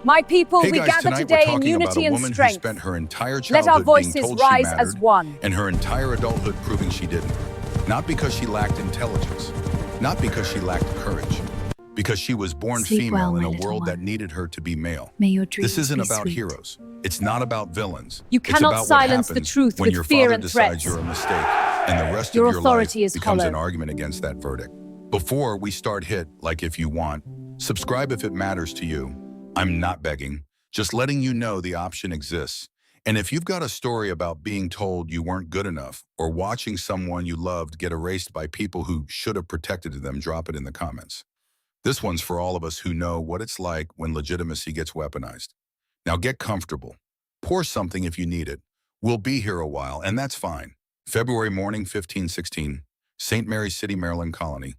My people, Hey we guys, gather tonight we're today in talking about unity a and woman who strength. spent her entire Let our childhood being voices told she rise mattered, as one. and her entire adulthood proving she didn't. Not because she lacked intelligence, not because she lacked courage, because she was born Sleep female well, in my a little world that one. needed her to be male. May your This dreams isn't be about sweet. heroes. It's not about villains. You It's cannot about silence what the happens truth when with your fear father and decides threats. you're a mistake, and the rest Your of your authority life is becomes an hollow. argument against that verdict. Before we start, hit like if you want, subscribe if it matters to you. I'm not begging, just letting you know the option exists. And if you've got a story about being told you weren't good enough or watching someone you loved get erased by people who should have protected them, drop it in the comments. This one's for all of us who know what it's like when legitimacy gets weaponized. Now get comfortable. Pour something if you need it. We'll be here a while, and that's fine. February morning, 1516, St. Mary's City, Maryland colony.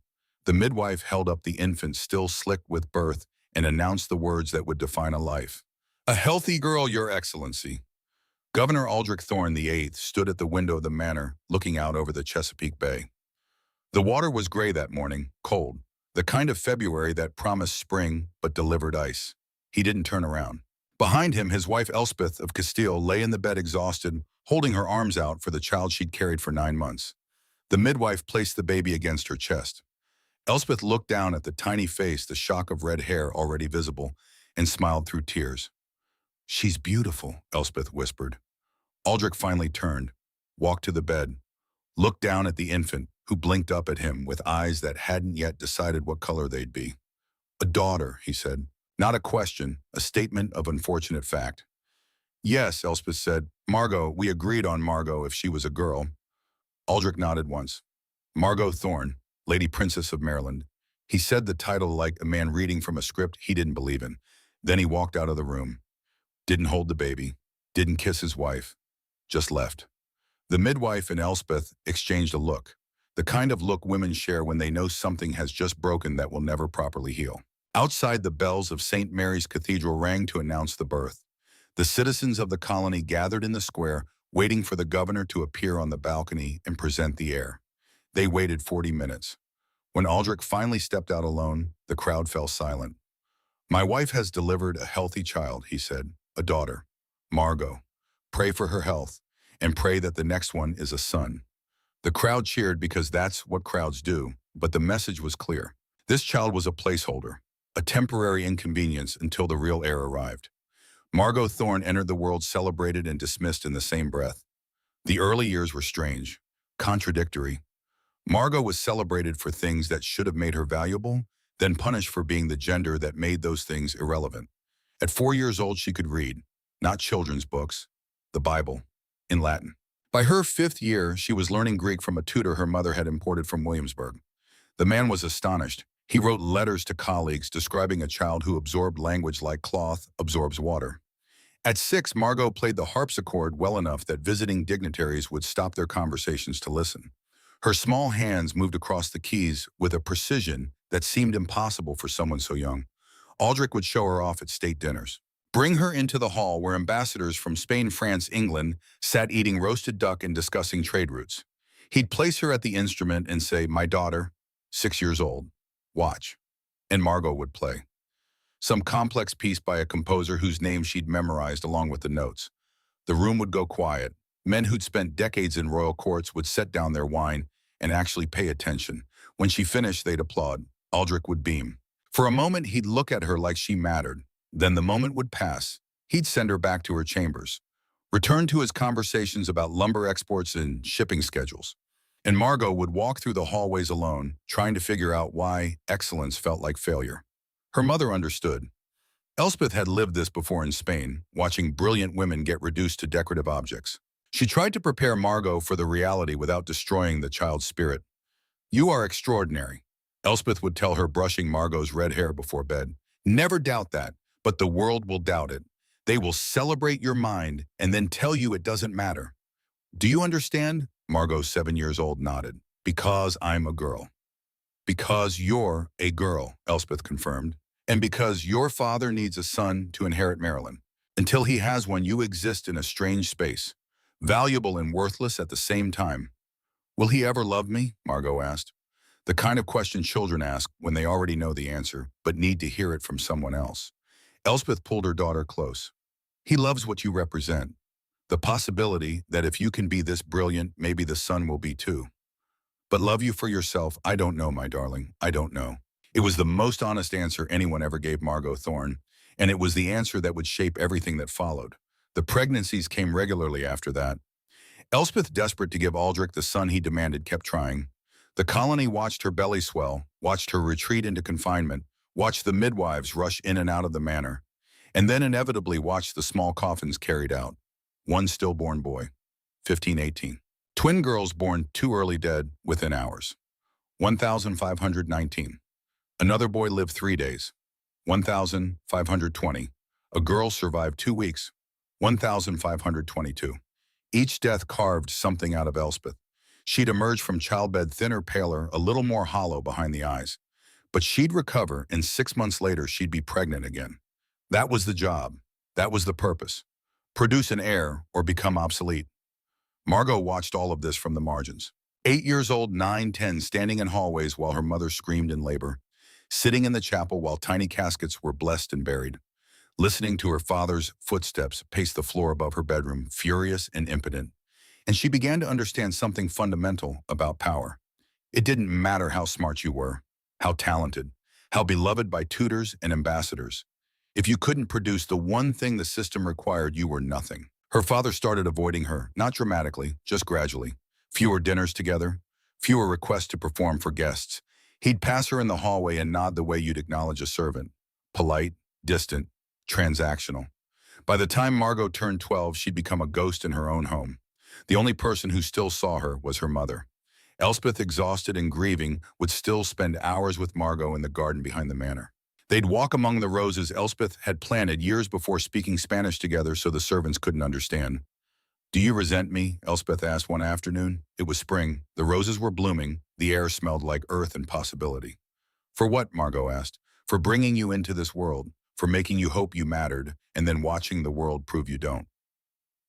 The midwife held up the infant still slick with birth and announced the words that would define a life. "A healthy girl, Your Excellency." Governor Aldrich Thorne VIII stood at the window of the manor, looking out over the Chesapeake Bay. The water was gray that morning, cold, the kind of February that promised spring but delivered ice. He didn't turn around. Behind him, his wife Elspeth of Castile lay in the bed exhausted, holding her arms out for the child she'd carried for 9 months. The midwife placed the baby against her chest. Elspeth looked down at the tiny face, the shock of red hair already visible, and smiled through tears. "She's beautiful," Elspeth whispered. Aldrich finally turned, walked to the bed, looked down at the infant, who blinked up at him with eyes that hadn't yet decided what color they'd be. "A daughter," he said. Not a question, a statement of unfortunate fact. "Yes," Elspeth said. "Margot, we agreed on Margot if she was a girl." Aldrich nodded once. "Margot Thorne, Lady Princess of Maryland." He said the title like a man reading from a script he didn't believe in. Then he walked out of the room. Didn't hold the baby, didn't kiss his wife, just left. The midwife and Elspeth exchanged a look, the kind of look women share when they know something has just broken that will never properly heal. Outside, the bells of St. Mary's Cathedral rang to announce the birth. The citizens of the colony gathered in the square, waiting for the governor to appear on the balcony and present the heir. They waited 40 minutes. When Aldrich finally stepped out alone, the crowd fell silent. "My wife has delivered a healthy child," he said, "a daughter, Margot. Pray for her health, and pray that the next one is a son." The crowd cheered because that's what crowds do, but the message was clear. This child was a placeholder, a temporary inconvenience until the real heir arrived. Margot Thorne entered the world celebrated and dismissed in the same breath. The early years were strange, contradictory. Margot was celebrated for things that should have made her valuable, then punished for being the gender that made those things irrelevant. At 4 years old, she could read, not children's books, the Bible, in Latin. By her 5th year, she was learning Greek from a tutor her mother had imported from Williamsburg. The man was astonished. He wrote letters to colleagues describing a child who absorbed language like cloth absorbs water. At 6, Margot played the harpsichord well enough that visiting dignitaries would stop their conversations to listen. Her small hands moved across the keys with a precision that seemed impossible for someone so young. Aldrich would show her off at state dinners. Bring her into the hall where ambassadors from Spain, France, England sat eating roasted duck and discussing trade routes. He'd place her at the instrument and say, "My daughter, 6 years old, watch." And Margot would play. Some complex piece by a composer whose name she'd memorized along with the notes. The room would go quiet. Men who'd spent decades in royal courts would set down their wine and actually pay attention. When she finished, they'd applaud. Aldrich would beam. For a moment, he'd look at her like she mattered. Then the moment would pass. He'd send her back to her chambers. Return to his conversations about lumber exports and shipping schedules. And Margot would walk through the hallways alone, trying to figure out why excellence felt like failure. Her mother understood. Elspeth had lived this before in Spain, watching brilliant women get reduced to decorative objects. She tried to prepare Margot for the reality without destroying the child's spirit. "You are extraordinary," Elspeth would tell her, brushing Margot's red hair before bed. "Never doubt that, but the world will doubt it. They will celebrate your mind and then tell you it doesn't matter." "Do you understand?" Margot, 7 years old, nodded. "Because I'm a girl." "Because you're a girl," Elspeth confirmed. "And because your father needs a son to inherit Maryland. Until he has one, you exist in a strange space, valuable and worthless at the same time." "Will he ever love me?" Margot asked. The kind of question children ask when they already know the answer, but need to hear it from someone else. Elspeth pulled her daughter close. He loves what you represent. The possibility that if you can be this brilliant, maybe the son will be too. But love you for yourself, I don't know, my darling, I don't know. It was the most honest answer anyone ever gave Margot Thorne, and it was the answer that would shape everything that followed. The pregnancies came regularly after that. Elspeth, desperate to give Aldrich the son he demanded, kept trying. The colony watched her belly swell, watched her retreat into confinement, watched the midwives rush in and out of the manor, and then inevitably watched the small coffins carried out. One stillborn boy, 1518. Twin girls born too early, dead within hours, 1,519. Another boy lived 3 days, 1,520. A girl survived 2 weeks, 1,522. Each death carved something out of Elspeth. She'd emerge from childbed thinner, paler, a little more hollow behind the eyes. But she'd recover, and 6 months later she'd be pregnant again. That was the job. That was the purpose. Produce an heir or become obsolete. Margot watched all of this from the margins. 8 years old, 9, 10, standing in hallways while her mother screamed in labor, sitting in the chapel while tiny caskets were blessed and buried, listening to her father's footsteps pace the floor above her bedroom, furious and impotent. And she began to understand something fundamental about power. It didn't matter how smart you were, how talented, how beloved by tutors and ambassadors. If you couldn't produce the one thing the system required, you were nothing. Her father started avoiding her, not dramatically, just gradually. Fewer dinners together, fewer requests to perform for guests. He'd pass her in the hallway and nod the way you'd acknowledge a servant. Polite, distant, transactional. By the time Margot turned 12, she'd become a ghost in her own home. The only person who still saw her was her mother. Elspeth, exhausted and grieving, would still spend hours with Margot in the garden behind the manor. They'd walk among the roses Elspeth had planted years before, speaking Spanish together so the servants couldn't understand. "Do you resent me?" Elspeth asked one afternoon. It was spring. The roses were blooming. The air smelled like earth and possibility. "For what?" Margot asked. "For bringing you into this world, for making you hope you mattered, and then watching the world prove you don't."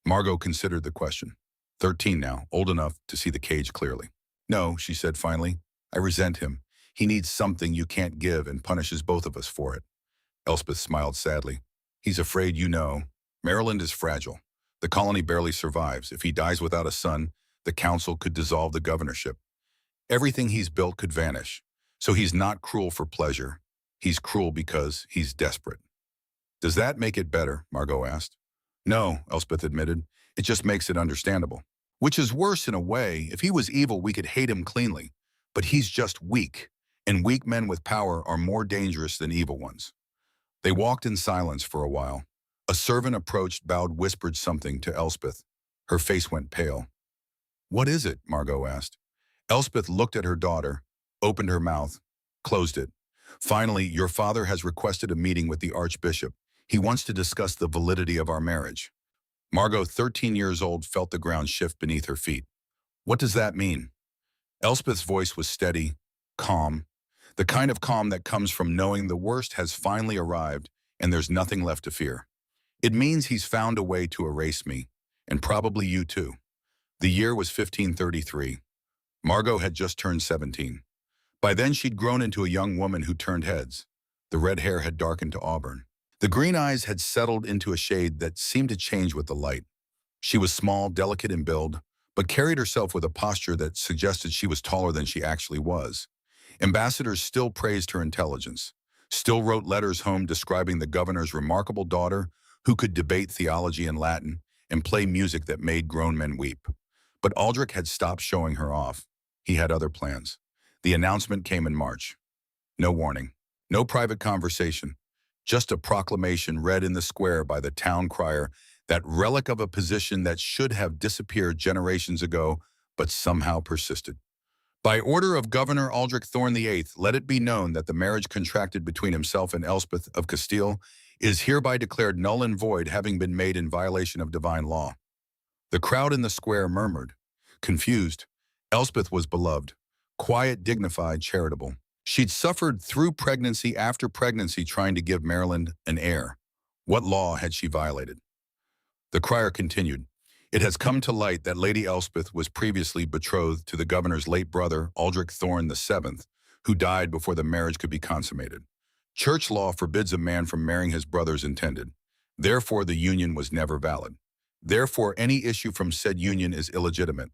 Margot considered the question. 13 now, old enough to see the cage clearly. "No," she said finally. "I resent him. He needs something you can't give and punishes both of us for it." Elspeth smiled sadly. "He's afraid you know. Maryland is fragile. The colony barely survives. If he dies without a son, the council could dissolve the governorship. Everything he's built could vanish. So he's not cruel for pleasure. He's cruel because he's desperate." "Does that make it better?" Margot asked. "No," Elspeth admitted. "It just makes it understandable. Which is worse in a way. If he was evil, we could hate him cleanly. But he's just weak. And weak men with power are more dangerous than evil ones." They walked in silence for a while. A servant approached, bowed, whispered something to Elspeth. Her face went pale. "What is it?" Margot asked. Elspeth looked at her daughter, opened her mouth, closed it. "Finally, your father has requested a meeting with the Archbishop. He wants to discuss the validity of our marriage." Margot, 13 years old, felt the ground shift beneath her feet. "What does that mean?" Elspeth's voice was steady, calm. The kind of calm that comes from knowing the worst has finally arrived and there's nothing left to fear. "It means he's found a way to erase me, and probably you too." The year was 1533. Margot had just turned 17. By then she'd grown into a young woman who turned heads. The red hair had darkened to auburn. The green eyes had settled into a shade that seemed to change with the light. She was small, delicate in build, but carried herself with a posture that suggested she was taller than she actually was. Ambassadors still praised her intelligence, still wrote letters home describing the governor's remarkable daughter who could debate theology in Latin and play music that made grown men weep. But Aldrich had stopped showing her off. He had other plans. The announcement came in March. No warning, no private conversation, just a proclamation read in the square by the town crier, that relic of a position that should have disappeared generations ago, but somehow persisted. "By order of Governor Aldrich Thorne VIII, let it be known that the marriage contracted between himself and Elspeth of Castile is hereby declared null and void, having been made in violation of divine law." The crowd in the square murmured, confused. Elspeth was beloved, quiet, dignified, charitable. She'd suffered through pregnancy after pregnancy trying to give Maryland an heir. What law had she violated? The crier continued, "It has come to light that Lady Elspeth was previously betrothed to the governor's late brother, Aldrich Thorne VII, who died before the marriage could be consummated. Church law forbids a man from marrying his brother's intended. Therefore, the union was never valid. Therefore, any issue from said union is illegitimate.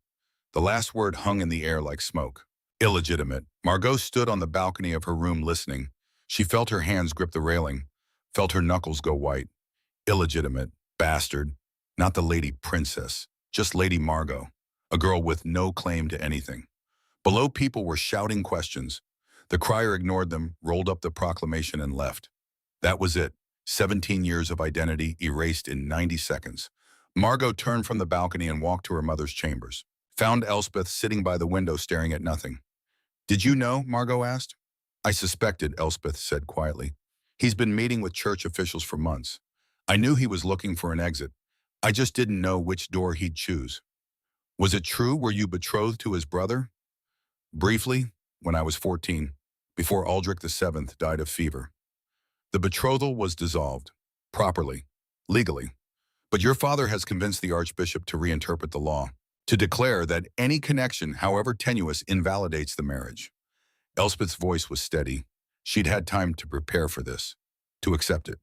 The last word hung in the air like smoke. Illegitimate. Margot stood on the balcony of her room listening. She felt her hands grip the railing, felt her knuckles go white. Illegitimate. Bastard. Not the lady princess, just Lady Margot, a girl with no claim to anything. Below, people were shouting questions. The crier ignored them, rolled up the proclamation, and left. That was it. 17 years of identity erased in 90 seconds. Margot turned from the balcony and walked to her mother's chambers. Found Elspeth sitting by the window staring at nothing. Did you know? Margot asked. I suspected, Elspeth said quietly. He's been meeting with church officials for months. I knew he was looking for an exit. I just didn't know which door he'd choose. Was it true? Were you betrothed to his brother? Briefly, when I was 14, before Aldrich VII died of fever. The betrothal was dissolved, properly, legally. But your father has convinced the archbishop to reinterpret the law, to declare that any connection, however tenuous, invalidates the marriage. Elspeth's voice was steady. She'd had time to prepare for this, to accept it.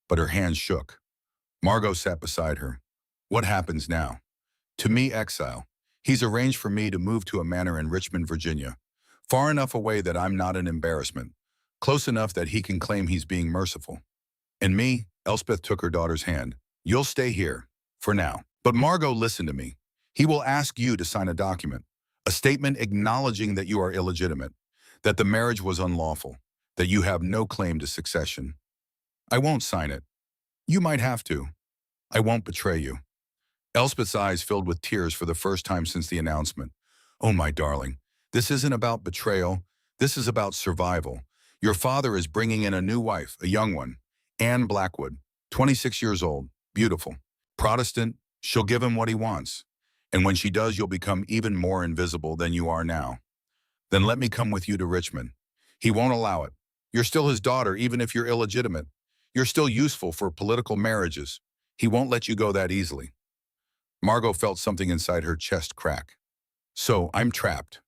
But her hands shook. Margot sat beside her. What happens now? To me, exile. He's arranged for me to move to a manor in Richmond, Virginia, far enough away that I'm not an embarrassment, close enough that he can claim he's being merciful. And me, Elspeth took her daughter's hand. You'll stay here, for now. But Margot, listen to me. He will ask you to sign a document, a statement acknowledging that you are illegitimate, that the marriage was unlawful, that you have no claim to succession. I won't sign it. You might have to. I won't betray you. Elspeth's eyes filled with tears for the first time since the announcement. Oh, my darling, this isn't about betrayal. This is about survival. Your father is bringing in a new wife, a young one, Anne Blackwood, 26 years old, beautiful. Protestant, she'll give him what he wants. And when she does, you'll become even more invisible than you are now. Then let me come with you to Richmond. He won't allow it. You're still his daughter, even if you're illegitimate. You're still useful for political marriages. He won't let you go that easily. Margot felt something inside her chest crack. So, I'm trapped.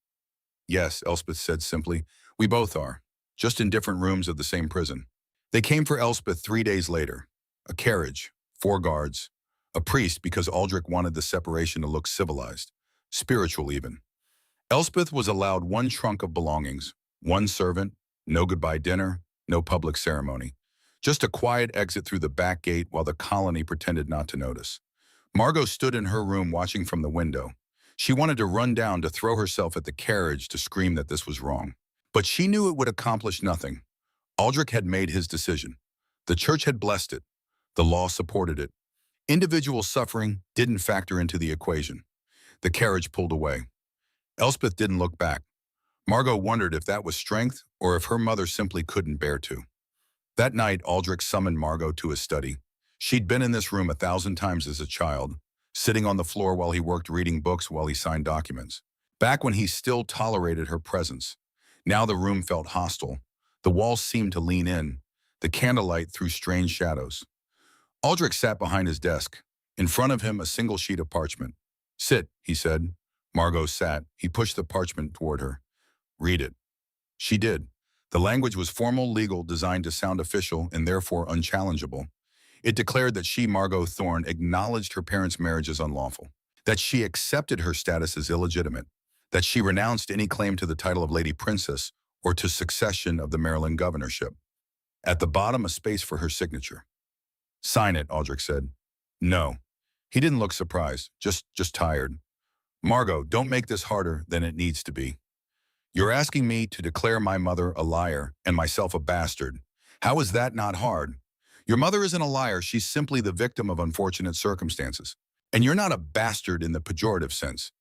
Yes, Elspeth said simply. We both are, just in different rooms of the same prison. They came for Elspeth 3 days later. A carriage, 4 guards, a priest because Aldrich wanted the separation to look civilized, spiritual even. Elspeth was allowed 1 trunk of belongings, 1 servant, no goodbye dinner, no public ceremony. Just a quiet exit through the back gate while the colony pretended not to notice. Margot stood in her room watching from the window. She wanted to run down to throw herself at the carriage to scream that this was wrong. But she knew it would accomplish nothing. Aldrich had made his decision. The church had blessed it. The law supported it. Individual suffering didn't factor into the equation. The carriage pulled away. Elspeth didn't look back. Margot wondered if that was strength or if her mother simply couldn't bear to. That night, Aldrich summoned Margot to his study. She'd been in this room 1,000 times as a child, sitting on the floor while he worked, reading books while he signed documents. Back when he still tolerated her presence. Now the room felt hostile. The walls seemed to lean in. The candlelight threw strange shadows. Aldrich sat behind his desk. In front of him, a single sheet of parchment. Sit, he said. Margot sat. He pushed the parchment toward her. Read it. She did. The language was formal, legal, designed to sound official and therefore unchallengeable. It declared that she, Margot Thorne, acknowledged her parents' marriage as unlawful, that she accepted her status as illegitimate, that she renounced any claim to the title of Lady Princess or to succession of the Maryland governorship. At the bottom, a space for her signature. Sign it, Aldrich said. No. He didn't look surprised, just tired. Margot, don't make this harder than it needs to be. You're asking me to declare my mother a liar and myself a bastard. How is that not hard? Your mother isn't a liar, she's simply the victim of unfortunate circumstances. And you're not a bastard in the pejorative sense.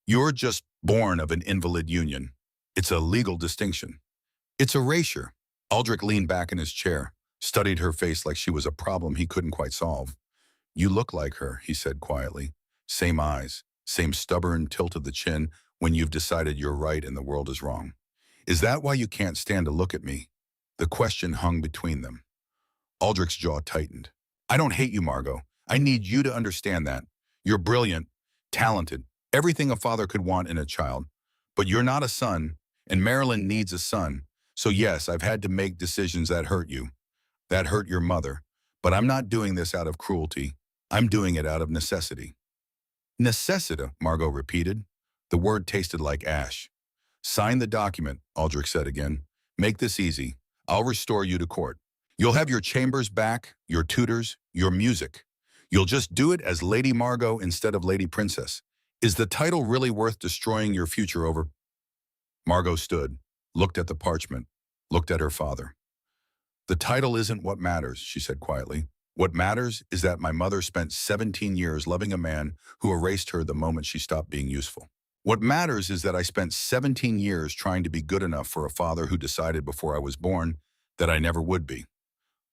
You're just born of an invalid union. It's a legal distinction. It's erasure. Aldrich leaned back in his chair, studied her face like she was a problem he couldn't quite solve. You look like her, he said quietly. Same eyes, same stubborn tilt of the chin when you've decided you're right and the world is wrong. Is that why you can't stand to look at me? The question hung between them. Aldrich's jaw tightened. I don't hate you, Margot. I need you to understand that. You're brilliant, talented, everything a father could want in a child. But you're not a son, and Maryland needs a son. So yes, I've had to make decisions that hurt you, that hurt your mother, but I'm not doing this out of cruelty. I'm doing it out of necessity. Necessity, Margot repeated. The word tasted like ash. Sign the document, Aldrich said again. Make this easy. I'll restore you to court. You'll have your chambers back, your tutors, your music. You'll just do it as Lady Margot instead of Lady Princess. Is the title really worth destroying your future over? Margot stood, looked at the parchment, looked at her father. The title isn't what matters, she said quietly. What matters is that my mother spent 17 years loving a man who erased her the moment she stopped being useful. What matters is that I spent 17 years trying to be good enough for a father who decided before I was born that I never would be.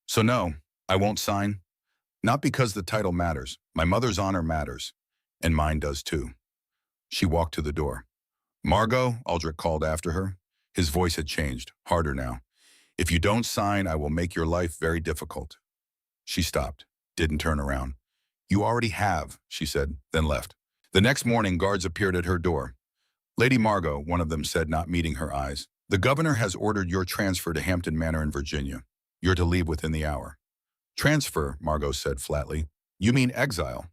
So no, I won't sign. Not because the title matters. My mother's honor matters, and mine does too. She walked to the door. Margot, Aldrich called after her. His voice had changed, harder now. If you don't sign, I will make your life very difficult. She stopped, didn't turn around. You already have, she said, then left. The next morning, guards appeared at her door. Lady Margot, one of them said, not meeting her eyes. The governor has ordered your transfer to Hampton Manor in Virginia. You're to leave within the hour. Transfer, Margot said flatly. You mean exile?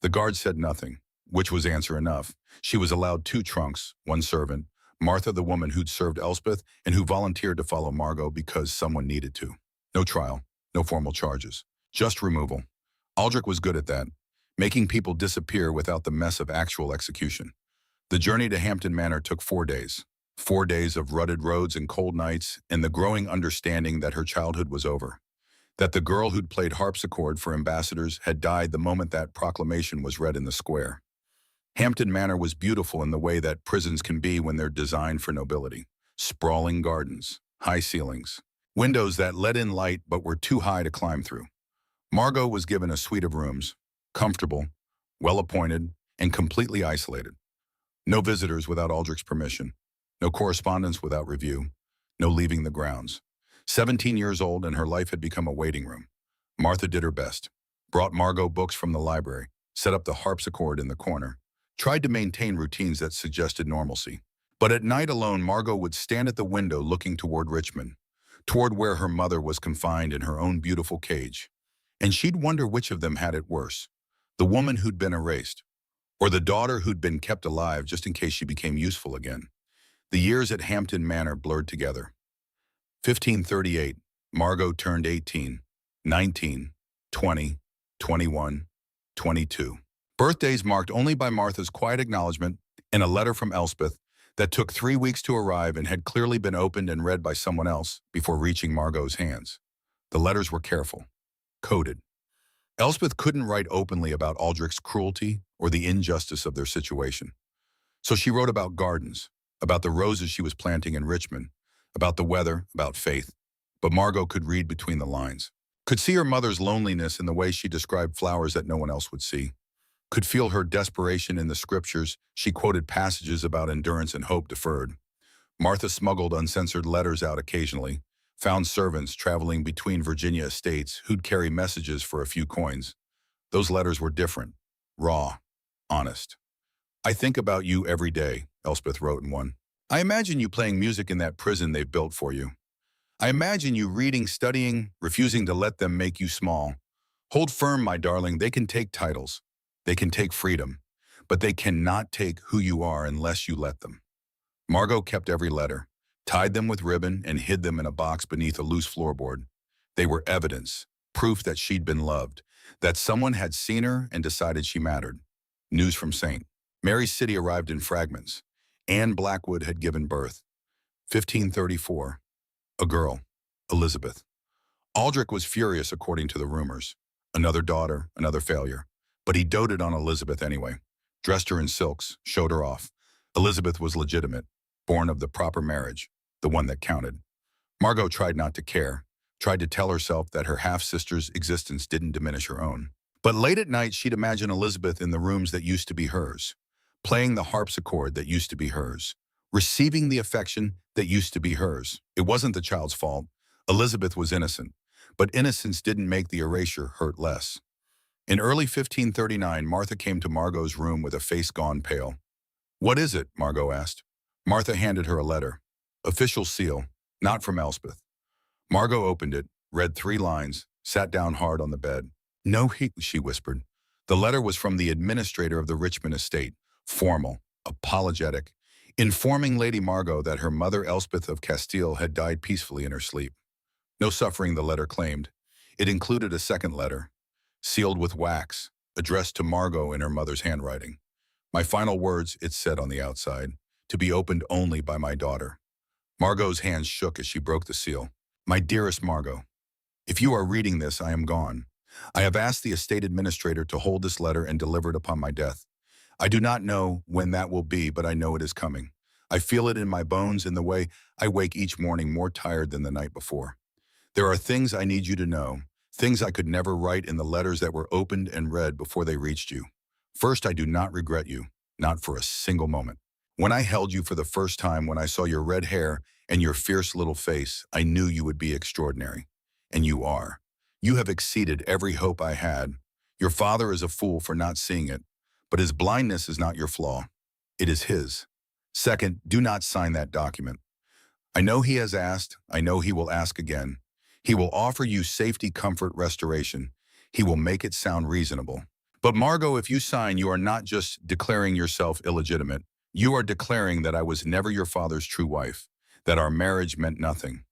The guard said nothing, which was answer enough. She was allowed 2 trunks, 1 servant, Martha, the woman who'd served Elspeth and who volunteered to follow Margot because someone needed to. No trial, no formal charges, just removal. Aldrich was good at that, making people disappear without the mess of actual execution. The journey to Hampton Manor took 4 days. 4 days of rutted roads and cold nights, and the growing understanding that her childhood was over. That the girl who'd played harpsichord for ambassadors had died the moment that proclamation was read in the square. Hampton Manor was beautiful in the way that prisons can be when they're designed for nobility. Sprawling gardens, high ceilings, windows that let in light but were too high to climb through. Margot was given a suite of rooms, comfortable, well-appointed, and completely isolated. No visitors without Aldrich's permission, no correspondence without review, no leaving the grounds. 17 years old and her life had become a waiting room. Martha did her best, brought Margot books from the library, set up the harpsichord in the corner, tried to maintain routines that suggested normalcy. But at night alone, Margot would stand at the window looking toward Richmond, toward where her mother was confined in her own beautiful cage. And she'd wonder which of them had it worse, the woman who'd been erased, or the daughter who'd been kept alive just in case she became useful again. The years at Hampton Manor blurred together. 1538, Margot turned 18, 19, 20, 21, 22. Birthdays marked only by Martha's quiet acknowledgement and a letter from Elspeth that took 3 weeks to arrive and had clearly been opened and read by someone else before reaching Margot's hands. The letters were careful, coded. Elspeth couldn't write openly about Aldrich's cruelty or the injustice of their situation. So she wrote about gardens, about the roses she was planting in Richmond, about the weather, about faith. But Margot could read between the lines, could see her mother's loneliness in the way she described flowers that no one else would see, could feel her desperation in the scriptures. She quoted passages about endurance and hope deferred. Martha smuggled uncensored letters out occasionally, found servants traveling between Virginia estates who'd carry messages for a few coins. Those letters were different, raw, honest. I think about you every day, Elspeth wrote in one. I imagine you playing music in that prison they've built for you. I imagine you reading, studying, refusing to let them make you small. Hold firm, my darling, they can take titles. They can take freedom, but they cannot take who you are unless you let them. Margot kept every letter, tied them with ribbon, and hid them in a box beneath a loose floorboard. They were evidence, proof that she'd been loved, that someone had seen her and decided she mattered. News from St. Mary's City arrived in fragments. Anne Blackwood had given birth. 1534. A girl, Elizabeth. Aldrich was furious according to the rumors. Another daughter, another failure. But he doted on Elizabeth anyway. Dressed her in silks, showed her off. Elizabeth was legitimate, born of the proper marriage, the one that counted. Margot tried not to care, tried to tell herself that her half-sister's existence didn't diminish her own. But late at night, she'd imagine Elizabeth in the rooms that used to be hers, playing the harpsichord that used to be hers, receiving the affection that used to be hers. It wasn't the child's fault. Elizabeth was innocent, but innocence didn't make the erasure hurt less. In early 1539, Martha came to Margot's room with a face gone pale. What is it? Margot asked. Martha handed her a letter. Official seal. Not from Elspeth. Margot opened it, read 3 lines, sat down hard on the bed. No, she whispered. The letter was from the administrator of the Richmond estate, formal, apologetic, informing Lady Margot that her mother Elspeth of Castile had died peacefully in her sleep. No suffering, the letter claimed. It included a second letter, sealed with wax, addressed to Margot in her mother's handwriting. My final words, it said on the outside, to be opened only by my daughter. Margot's hands shook as she broke the seal. My dearest Margot, if you are reading this, I am gone. I have asked the estate administrator to hold this letter and deliver it upon my death. I do not know when that will be, but I know it is coming. I feel it in my bones in the way I wake each morning more tired than the night before. There are things I need you to know, things I could never write in the letters that were opened and read before they reached you. First, I do not regret you, not for a single moment. When I held you for the first time, when I saw your red hair and your fierce little face, I knew you would be extraordinary. And you are. You have exceeded every hope I had. Your father is a fool for not seeing it, but his blindness is not your flaw. It is his. Second, do not sign that document. I know he has asked. I know he will ask again. He will offer you safety, comfort, restoration. He will make it sound reasonable. But Margot, if you sign, you are not just declaring yourself illegitimate. You are declaring that I was never your father's true wife, that our marriage meant nothing,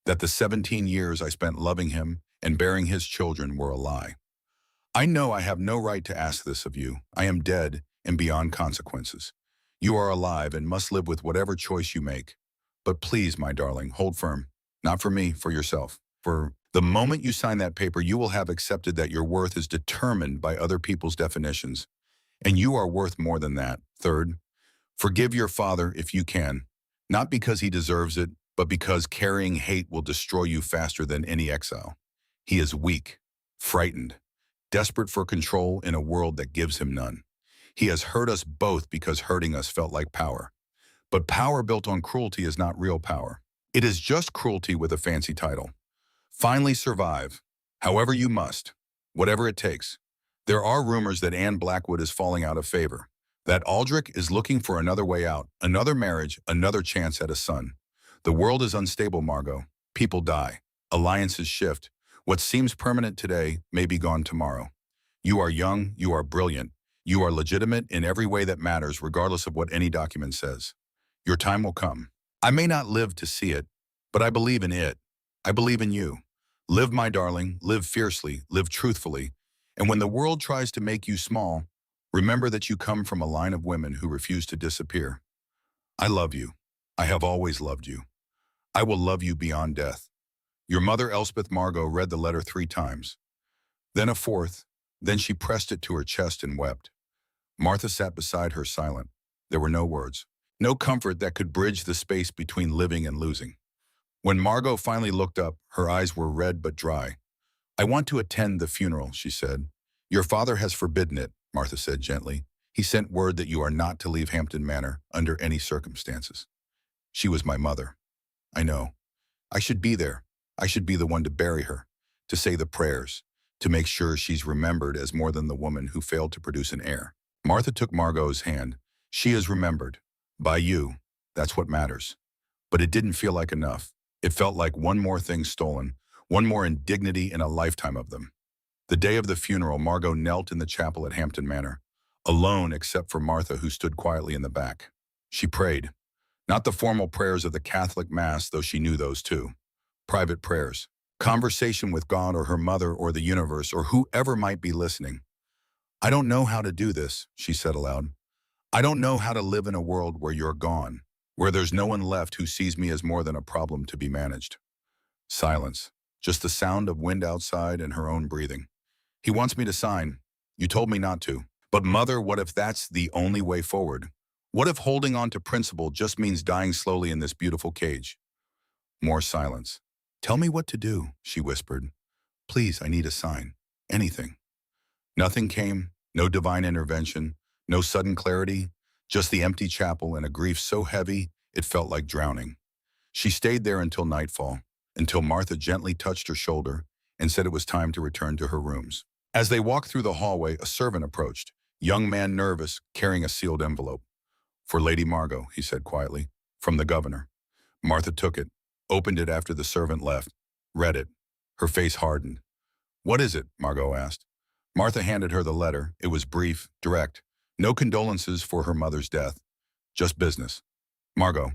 that the 17 years I spent loving him and bearing his children were a lie. I know I have no right to ask this of you. I am dead and beyond consequences. You are alive and must live with whatever choice you make. But please, my darling, hold firm. Not for me, for yourself. For the moment you sign that paper, you will have accepted that your worth is determined by other people's definitions. And you are worth more than that. Third, forgive your father if you can, not because he deserves it, but because carrying hate will destroy you faster than any exile. He is weak, frightened, desperate for control in a world that gives him none. He has hurt us both because hurting us felt like power. But power built on cruelty is not real power. It is just cruelty with a fancy title. Finally survive, however you must, whatever it takes. There are rumors that Anne Blackwood is falling out of favor, that Aldrich is looking for another way out, another marriage, another chance at a son. The world is unstable, Margot. People die. Alliances shift. What seems permanent today may be gone tomorrow. You are young, you are brilliant, you are legitimate in every way that matters, regardless of what any document says. Your time will come. I may not live to see it, but I believe in it. I believe in you. Live, my darling, live fiercely, live truthfully. And when the world tries to make you small, remember that you come from a line of women who refuse to disappear. I love you. I have always loved you. I will love you beyond death. Your mother, Elspeth. Margot read the letter 3 times. Then a fourth. Then she pressed it to her chest and wept. Martha sat beside her silent. There were no words, no comfort that could bridge the space between living and losing. When Margot finally looked up, her eyes were red but dry. I want to attend the funeral, she said. Your father has forbidden it, Martha said gently. He sent word that you are not to leave Hampton Manor under any circumstances. She was my mother. I know. I should be there. I should be the one to bury her, to say the prayers, to make sure she's remembered as more than the woman who failed to produce an heir. Martha took Margot's hand. She is remembered. By you. That's what matters. But it didn't feel like enough. It felt like one more thing stolen, one more indignity in a lifetime of them. The day of the funeral, Margot knelt in the chapel at Hampton Manor, alone except for Martha, who stood quietly in the back. She prayed. Not the formal prayers of the Catholic Mass, though she knew those too. Private prayers. Conversation with God or her mother or the universe or whoever might be listening. I don't know how to do this, she said aloud. I don't know how to live in a world where you're gone, where there's no one left who sees me as more than a problem to be managed. Silence. Just the sound of wind outside and her own breathing. He wants me to sign. You told me not to. But mother, what if that's the only way forward? What if holding on to principle just means dying slowly in this beautiful cage? More silence. Tell me what to do, she whispered. Please, I need a sign. Anything. Nothing came, no divine intervention, no sudden clarity, just the empty chapel and a grief so heavy it felt like drowning. She stayed there until nightfall, until Martha gently touched her shoulder and said it was time to return to her rooms. As they walked through the hallway, a servant approached, young man nervous, carrying a sealed envelope. For Lady Margot, he said quietly, from the governor. Martha took it, opened it after the servant left, read it. Her face hardened. "What is it?" Margot asked. Martha handed her the letter. It was brief, direct. No condolences for her mother's death. Just business. Margot,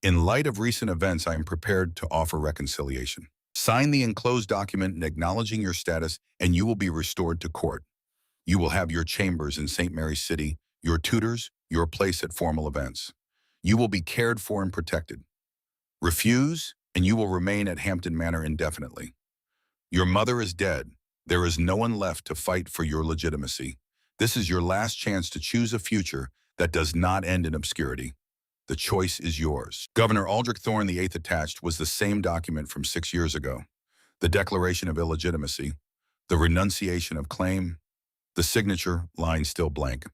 in light of recent events, I am prepared to offer reconciliation. Sign the enclosed document and acknowledging your status, and you will be restored to court. You will have your chambers in St. Mary's City, your tutors, your place at formal events. You will be cared for and protected. Refuse, and you will remain at Hampton Manor indefinitely. Your mother is dead. There is no one left to fight for your legitimacy. This is your last chance to choose a future that does not end in obscurity. The choice is yours. Governor Aldrich Thorne VIII attached was the same document from 6 years ago. The declaration of illegitimacy, the renunciation of claim, the signature line still blank.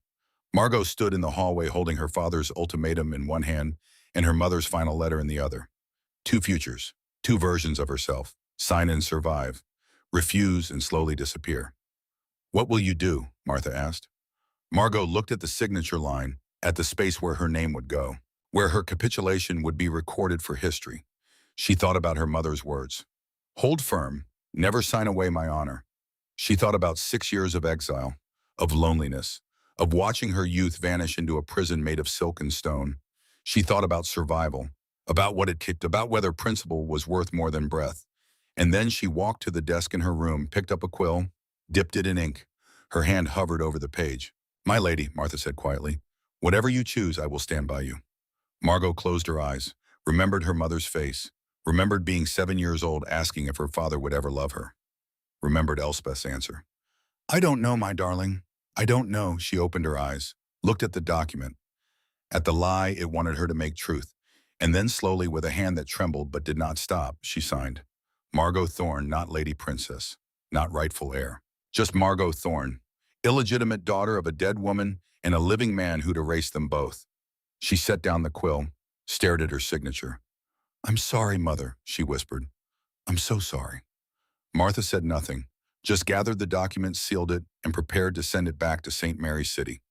Margot stood in the hallway holding her father's ultimatum in one hand and her mother's final letter in the other. Two futures, two versions of herself. Sign and survive. Refuse and slowly disappear. "What will you do?" Martha asked. Margot looked at the signature line, at the space where her name would go, where her capitulation would be recorded for history. She thought about her mother's words. "Hold firm, never sign away my honor." She thought about 6 years of exile, of loneliness, of watching her youth vanish into a prison made of silk and stone. She thought about survival, about what it kicked, about whether principle was worth more than breath. And then she walked to the desk in her room, picked up a quill, dipped it in ink. Her hand hovered over the page. "My lady," Martha said quietly, "whatever you choose, I will stand by you." Margot closed her eyes, remembered her mother's face, remembered being 7 years old asking if her father would ever love her. Remembered Elspeth's answer. "I don't know, my darling. I don't know." She opened her eyes, looked at the document, at the lie it wanted her to make truth, and then slowly, with a hand that trembled but did not stop, she signed. Margot Thorne, not Lady Princess, not rightful heir. Just Margot Thorne, illegitimate daughter of a dead woman and a living man who'd erased them both. She set down the quill, stared at her signature. "I'm sorry, Mother," she whispered. "I'm so sorry." Martha said nothing, just gathered the document, sealed it, and prepared to send it back to St. Mary's City.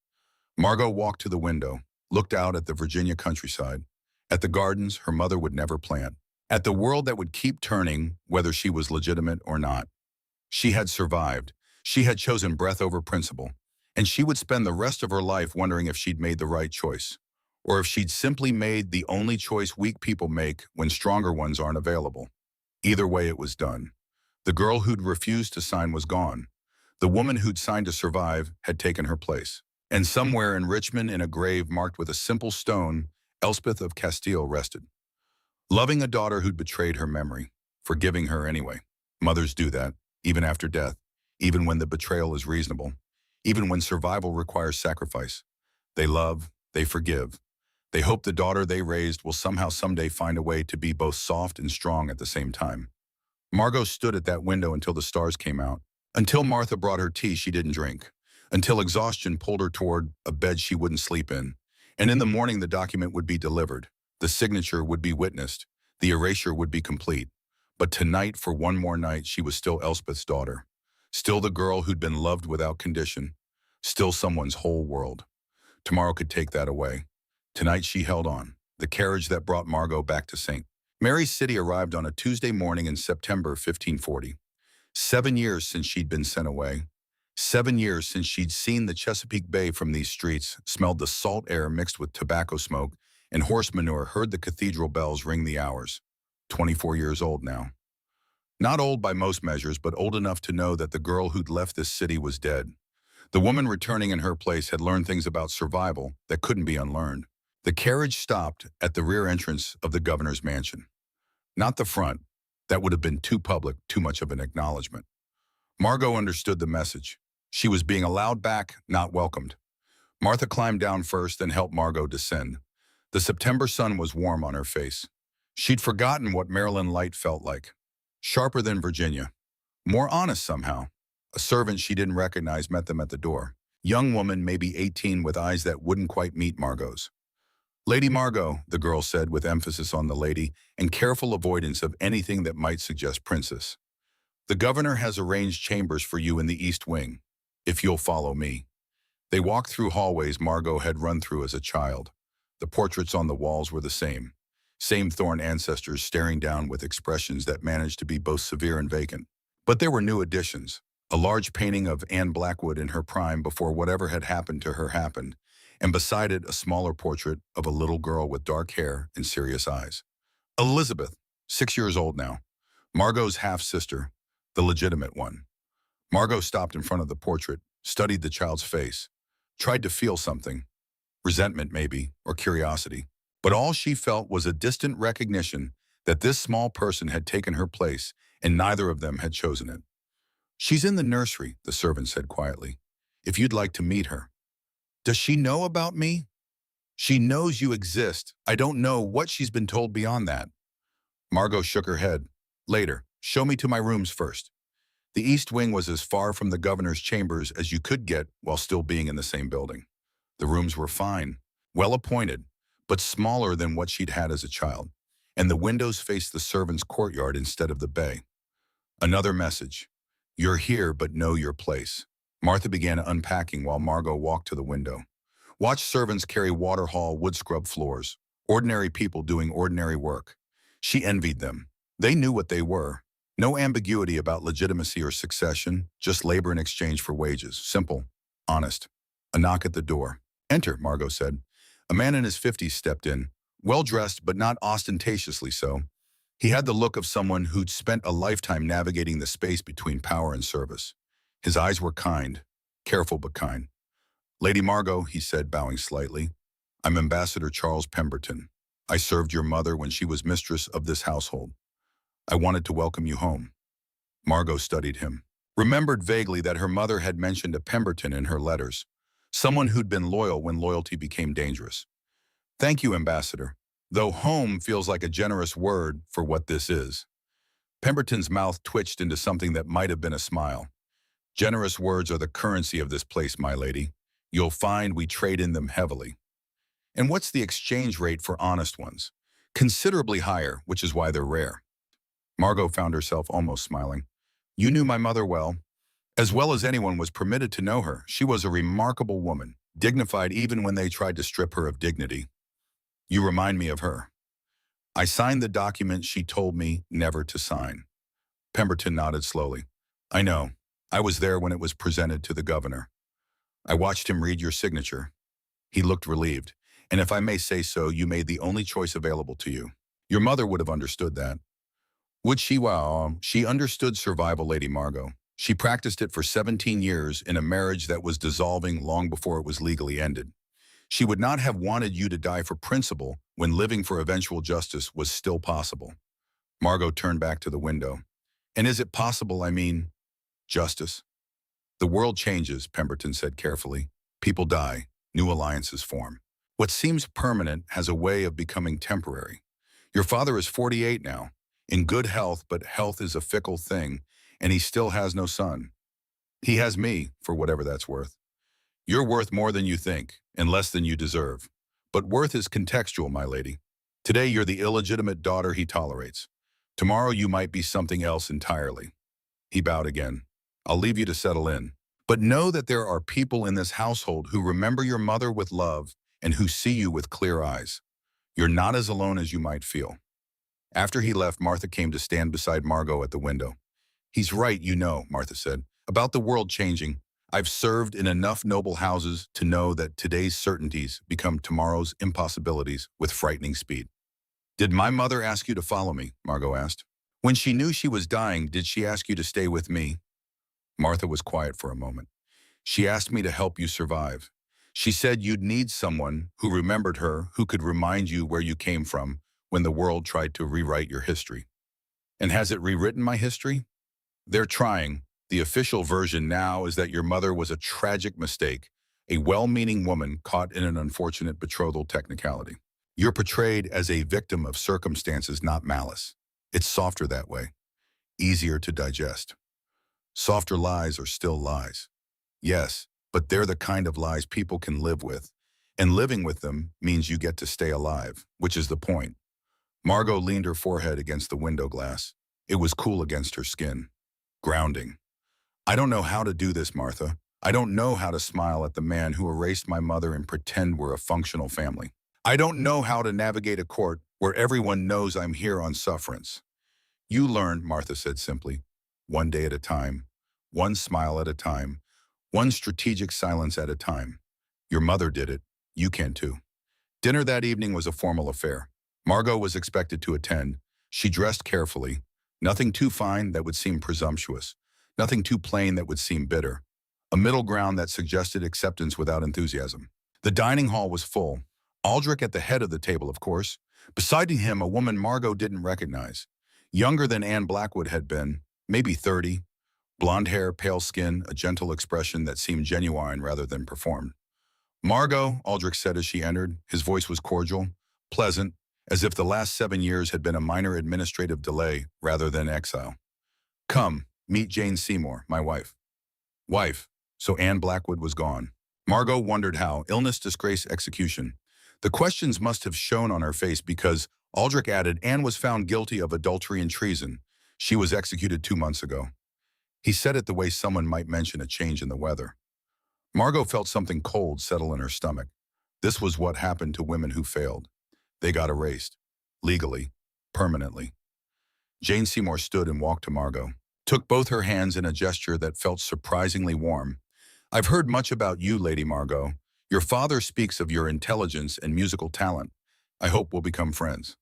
Margot walked to the window, looked out at the Virginia countryside, at the gardens her mother would never plant, at the world that would keep turning whether she was legitimate or not. She had survived. She had chosen breath over principle, and she would spend the rest of her life wondering if she'd made the right choice, or if she'd simply made the only choice weak people make when stronger ones aren't available. Either way, it was done. The girl who'd refused to sign was gone. The woman who'd signed to survive had taken her place. And somewhere in Richmond, in a grave marked with a simple stone, Elspeth of Castile rested. Loving a daughter who'd betrayed her memory, forgiving her anyway. Mothers do that, even after death, even when the betrayal is reasonable, even when survival requires sacrifice. They love, they forgive. They hope the daughter they raised will somehow someday find a way to be both soft and strong at the same time. Margot stood at that window until the stars came out. Until Martha brought her tea she didn't drink. Until exhaustion pulled her toward a bed she wouldn't sleep in. And in the morning the document would be delivered. The signature would be witnessed. The erasure would be complete. But tonight, for one more night, she was still Elspeth's daughter. Still the girl who'd been loved without condition. Still someone's whole world. Tomorrow could take that away. Tonight she held on. The carriage that brought Margot back to St. Mary's City arrived on a Tuesday morning in September 1540. 7 years since she'd been sent away. 7 years since she'd seen the Chesapeake Bay from these streets, smelled the salt air mixed with tobacco smoke, and horse manure, heard the cathedral bells ring the hours. 24 years old now. Not old by most measures, but old enough to know that the girl who'd left this city was dead. The woman returning in her place had learned things about survival that couldn't be unlearned. The carriage stopped at the rear entrance of the governor's mansion. Not the front. That would have been too public, too much of an acknowledgement. Margot understood the message. She was being allowed back, not welcomed. Martha climbed down first, then helped Margot descend. The September sun was warm on her face. She'd forgotten what Maryland light felt like. Sharper than Virginia. More honest somehow. A servant she didn't recognize met them at the door. Young woman, maybe 18, with eyes that wouldn't quite meet Margot's. "Lady Margot," the girl said, with emphasis on the lady and careful avoidance of anything that might suggest princess. "The governor has arranged chambers for you in the East Wing, if you'll follow me." They walked through hallways Margot had run through as a child. The portraits on the walls were the same. Same thorn ancestors staring down with expressions that managed to be both severe and vacant. But there were new additions. A large painting of Anne Blackwood in her prime before whatever had happened to her happened, and beside it a smaller portrait of a little girl with dark hair and serious eyes. Elizabeth, 6 years old now. Margot's half-sister, the legitimate one. Margot stopped in front of the portrait, studied the child's face, tried to feel something, resentment maybe, or curiosity. But all she felt was a distant recognition that this small person had taken her place and neither of them had chosen it. "She's in the nursery," the servant said quietly, "if you'd like to meet her." "Does she know about me?" "She knows you exist. I don't know what she's been told beyond that." Margot shook her head. "Later. Show me to my rooms first." The East Wing was as far from the governor's chambers as you could get while still being in the same building. The rooms were fine, well appointed, but smaller than what she'd had as a child, and the windows faced the servants' courtyard instead of the bay. Another message. "You're here, but know your place." Martha began unpacking while Margot walked to the window. Watch servants carry water haul wood scrub floors, ordinary people doing ordinary work. She envied them. They knew what they were. No ambiguity about legitimacy or succession, just labor in exchange for wages. Simple, honest. A knock at the door. "Enter," Margot said. A man in his 50s stepped in, well-dressed but not ostentatiously so. He had the look of someone who'd spent a lifetime navigating the space between power and service. His eyes were kind, careful but kind. "Lady Margot," he said, bowing slightly, "I'm Ambassador Charles Pemberton. I served your mother when she was mistress of this household. I wanted to welcome you home." Margot studied him, remembered vaguely that her mother had mentioned a Pemberton in her letters, someone who'd been loyal when loyalty became dangerous. "Thank you, Ambassador, though home feels like a generous word for what this is." Pemberton's mouth twitched into something that might have been a smile. "Generous words are the currency of this place, my lady. You'll find we trade in them heavily." "And what's the exchange rate for honest ones?" "Considerably higher, which is why they're rare." Margot found herself almost smiling. "You knew my mother well." "As well as anyone was permitted to know her. She was a remarkable woman, dignified even when they tried to strip her of dignity." "You remind me of her." "I signed the document she told me never to sign." Pemberton nodded slowly. "I know. I was there when it was presented to the governor. I watched him read your signature." He looked relieved. "And if I may say so, you made the only choice available to you. Your mother would have understood that." "Would she? Well, she understood survival, Lady Margot. She practiced it for 17 years in a marriage that was dissolving long before it was legally ended. She would not have wanted you to die for principle when living for eventual justice was still possible." Margot turned back to the window. "And is it possible, I mean, justice?" "The world changes," Pemberton said carefully. "People die. New alliances form. What seems permanent has a way of becoming temporary. Your father is 48 now, in good health, but health is a fickle thing, and he still has no son. He has me, for whatever that's worth. You're worth more than you think, and less than you deserve. But worth is contextual, my lady. Today you're the illegitimate daughter he tolerates. Tomorrow you might be something else entirely." He bowed again. "I'll leave you to settle in. But know that there are people in this household who remember your mother with love and who see you with clear eyes. You're not as alone as you might feel." After he left, Martha came to stand beside Margot at the window. "He's right, you know," Martha said, "about the world changing. I've served in enough noble houses to know that today's certainties become tomorrow's impossibilities with frightening speed." "Did my mother ask you to follow me?" Margot asked. "When she knew she was dying, did she ask you to stay with me?" Martha was quiet for a moment. "She asked me to help you survive. She said you'd need someone who remembered her, who could remind you where you came from when the world tried to rewrite your history." "And has it rewritten my history?" "They're trying. The official version now is that your mother was a tragic mistake, a well-meaning woman caught in an unfortunate betrothal technicality. You're portrayed as a victim of circumstances, not malice. It's softer that way, easier to digest. Softer lies are still lies. Yes, but they're the kind of lies people can live with, and living with them means you get to stay alive, which is the point." Margot leaned her forehead against the window glass. It was cool against her skin. Grounding. "I don't know how to do this, Martha. I don't know how to smile at the man who erased my mother and pretend we're a functional family. I don't know how to navigate a court where everyone knows I'm here on sufferance. You learn, Martha said simply, one day at a time, one smile at a time, one strategic silence at a time. Your mother did it. You can too. Dinner that evening was a formal affair. Margot was expected to attend. She dressed carefully. Nothing too fine that would seem presumptuous. Nothing too plain that would seem bitter. A middle ground that suggested acceptance without enthusiasm. The dining hall was full. Aldrich at the head of the table, of course. Beside him, a woman Margot didn't recognize. Younger than Anne Blackwood had been, maybe 30. Blonde hair, pale skin, a gentle expression that seemed genuine rather than performed. Margot, Aldrich said as she entered. His voice was cordial, pleasant, as if the last 7 years had been a minor administrative delay rather than exile. Come, meet Jane Seymour, my wife. Wife. So Anne Blackwood was gone. Margot wondered how. Illness, disgrace, execution. The questions must have shown on her face because Aldrich added Anne was found guilty of adultery and treason. She was executed 2 months ago. He said it the way someone might mention a change in the weather. Margot felt something cold settle in her stomach. This was what happened to women who failed. They got erased. Legally. Permanently. Jane Seymour stood and walked to Margot. Took both her hands in a gesture that felt surprisingly warm. I've heard much about you, Lady Margot. Your father speaks of your intelligence and musical talent. I hope we'll become friends.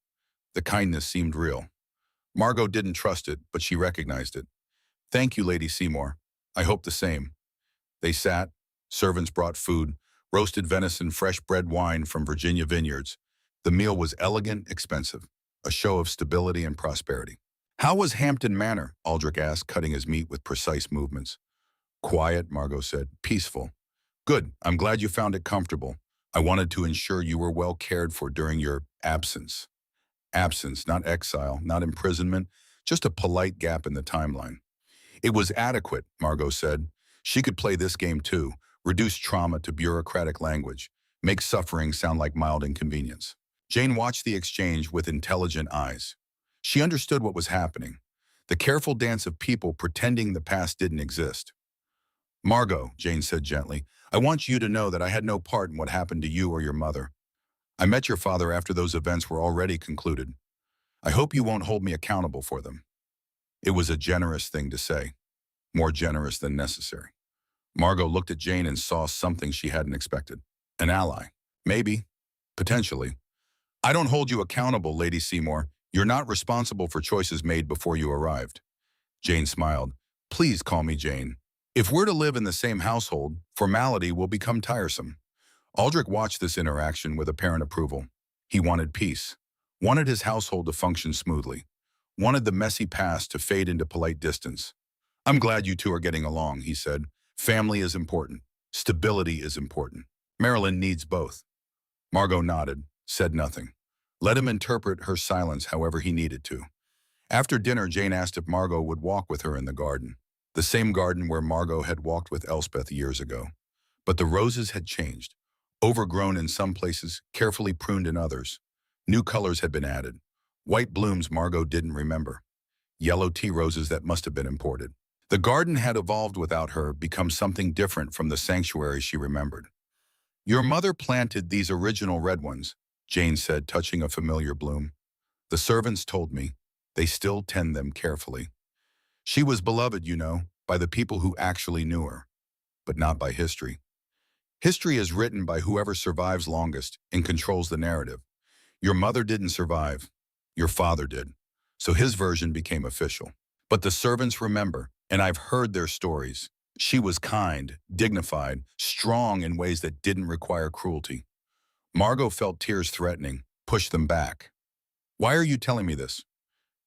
The kindness seemed real. Margot didn't trust it, but she recognized it. Thank you, Lady Seymour. I hope the same. They sat. Servants brought food, roasted venison, fresh bread, wine from Virginia vineyards. The meal was elegant, expensive, a show of stability and prosperity. How was Hampton Manor? Aldrich asked, cutting his meat with precise movements. Quiet, Margot said. Peaceful. Good. I'm glad you found it comfortable. I wanted to ensure you were well cared for during your absence. Absence, not exile, not imprisonment, just a polite gap in the timeline. It was adequate, Margot said. She could play this game too, reduce trauma to bureaucratic language, make suffering sound like mild inconvenience. Jane watched the exchange with intelligent eyes. She understood what was happening, the careful dance of people pretending the past didn't exist. Margot, Jane said gently, I want you to know that I had no part in what happened to you or your mother. I met your father after those events were already concluded. I hope you won't hold me accountable for them. It was a generous thing to say, more generous than necessary. Margot looked at Jane and saw something she hadn't expected. An ally. Maybe. Potentially. I don't hold you accountable, Lady Seymour. You're not responsible for choices made before you arrived. Jane smiled. Please call me Jane. If we're to live in the same household, formality will become tiresome. Aldrich watched this interaction with apparent approval. He wanted peace. Wanted his household to function smoothly. Wanted the messy past to fade into polite distance. I'm glad you two are getting along, he said. Family is important. Stability is important. Marilyn needs both. Margot nodded, said nothing. Let him interpret her silence however he needed to. After dinner, Jane asked if Margot would walk with her in the garden. The same garden where Margot had walked with Elspeth years ago. But the roses had changed. Overgrown in some places, carefully pruned in others. New colors had been added. White blooms Margot didn't remember. Yellow tea roses that must have been imported. The garden had evolved without her, become something different from the sanctuary she remembered. Your mother planted these original red ones, Jane said, touching a familiar bloom. The servants told me. They still tend them carefully. She was beloved, you know, by the people who actually knew her, but not by history. History is written by whoever survives longest and controls the narrative. Your mother didn't survive. Your father did. So his version became official. But the servants remember, and I've heard their stories. She was kind, dignified, strong in ways that didn't require cruelty. Margot felt tears threatening, pushed them back. Why are you telling me this?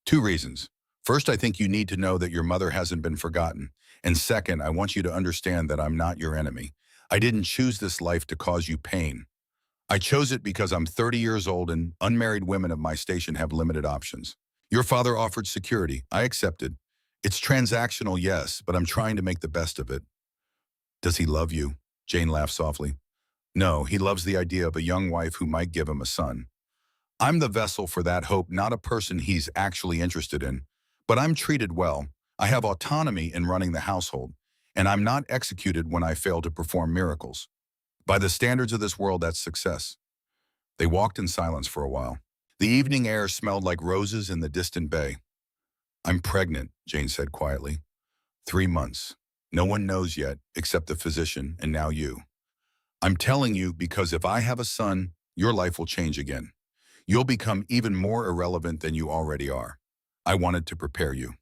2 reasons. First, I think you need to know that your mother hasn't been forgotten. And second, I want you to understand that I'm not your enemy. I didn't choose this life to cause you pain. I chose it because I'm 30 years old and unmarried women of my station have limited options. Your father offered security. I accepted. It's transactional, yes, but I'm trying to make the best of it. Does he love you? Jane laughed softly. No, he loves the idea of a young wife who might give him a son. I'm the vessel for that hope, not a person he's actually interested in. But I'm treated well. I have autonomy in running the household, and I'm not executed when I fail to perform miracles. By the standards of this world, that's success. They walked in silence for a while. The evening air smelled like roses in the distant bay. I'm pregnant, Jane said quietly. 3 months. No one knows yet, except the physician, and now you. I'm telling you because if I have a son, your life will change again. You'll become even more irrelevant than you already are. I wanted to prepare you.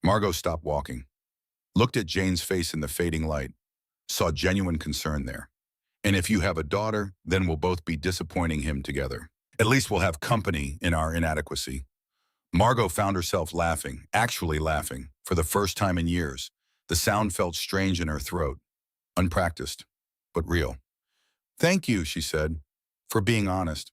Margot stopped walking, looked at Jane's face in the fading light, saw genuine concern there. And if you have a daughter, then we'll both be disappointing him together. At least we'll have company in our inadequacy. Margot found herself laughing, actually laughing, for the first time in years. The sound felt strange in her throat, unpracticed, but real. Thank you, she said, for being honest.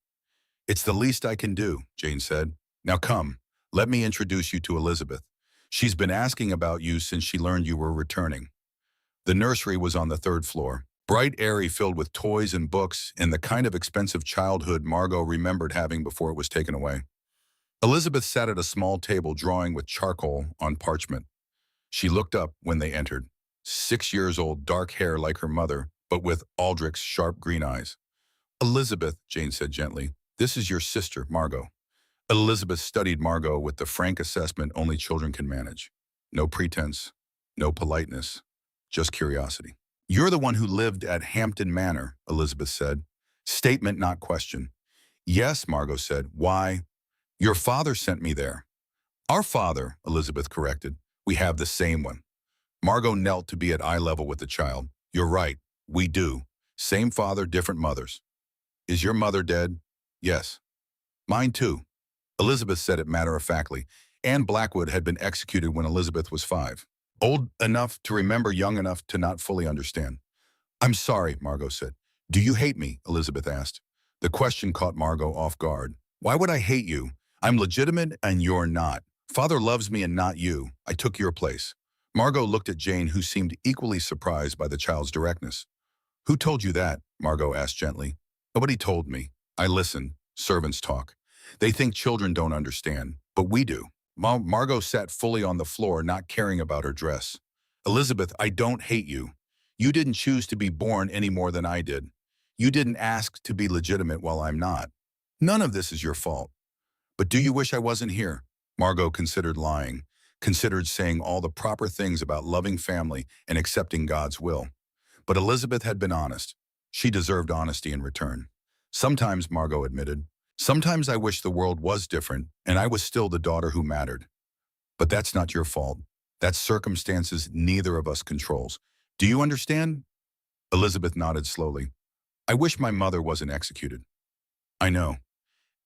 It's the least I can do, Jane said. Now come, let me introduce you to Elizabeth. She's been asking about you since she learned you were returning. The nursery was on the third floor, bright, airy, filled with toys and books and the kind of expensive childhood Margot remembered having before it was taken away. Elizabeth sat at a small table drawing with charcoal on parchment. She looked up when they entered. 6 years old, dark hair like her mother, but with Aldrich's sharp green eyes. Elizabeth, Jane said gently, this is your sister, Margot. Elizabeth studied Margot with the frank assessment only children can manage. No pretense, no politeness, just curiosity. You're the one who lived at Hampton Manor, Elizabeth said. Statement, not question. Yes, Margot said. Why? Your father sent me there. Our father, Elizabeth corrected. We have the same one. Margot knelt to be at eye level with the child. You're right. We do. Same father, different mothers. Is your mother dead? Yes. Mine too. Elizabeth said it matter-of-factly. Anne Blackwood had been executed when Elizabeth was 5. Old enough to remember, young enough to not fully understand. I'm sorry, Margot said. Do you hate me? Elizabeth asked. The question caught Margot off guard. Why would I hate you? I'm legitimate and you're not. Father loves me and not you. I took your place. Margot looked at Jane, who seemed equally surprised by the child's directness. Who told you that? Margot asked gently. Nobody told me. I listened. Servants talk. They think children don't understand, but we do. Margot sat fully on the floor, not caring about her dress. Elizabeth, I don't hate you. You didn't choose to be born any more than I did. You didn't ask to be legitimate while I'm not. None of this is your fault. But do you wish I wasn't here? Margot considered lying, considered saying all the proper things about loving family and accepting God's will. But Elizabeth had been honest. She deserved honesty in return. Sometimes, Margot admitted, sometimes I wish the world was different and I was still the daughter who mattered. But that's not your fault. That's circumstances neither of us controls. Do you understand? Elizabeth nodded slowly. I wish my mother wasn't executed. I know.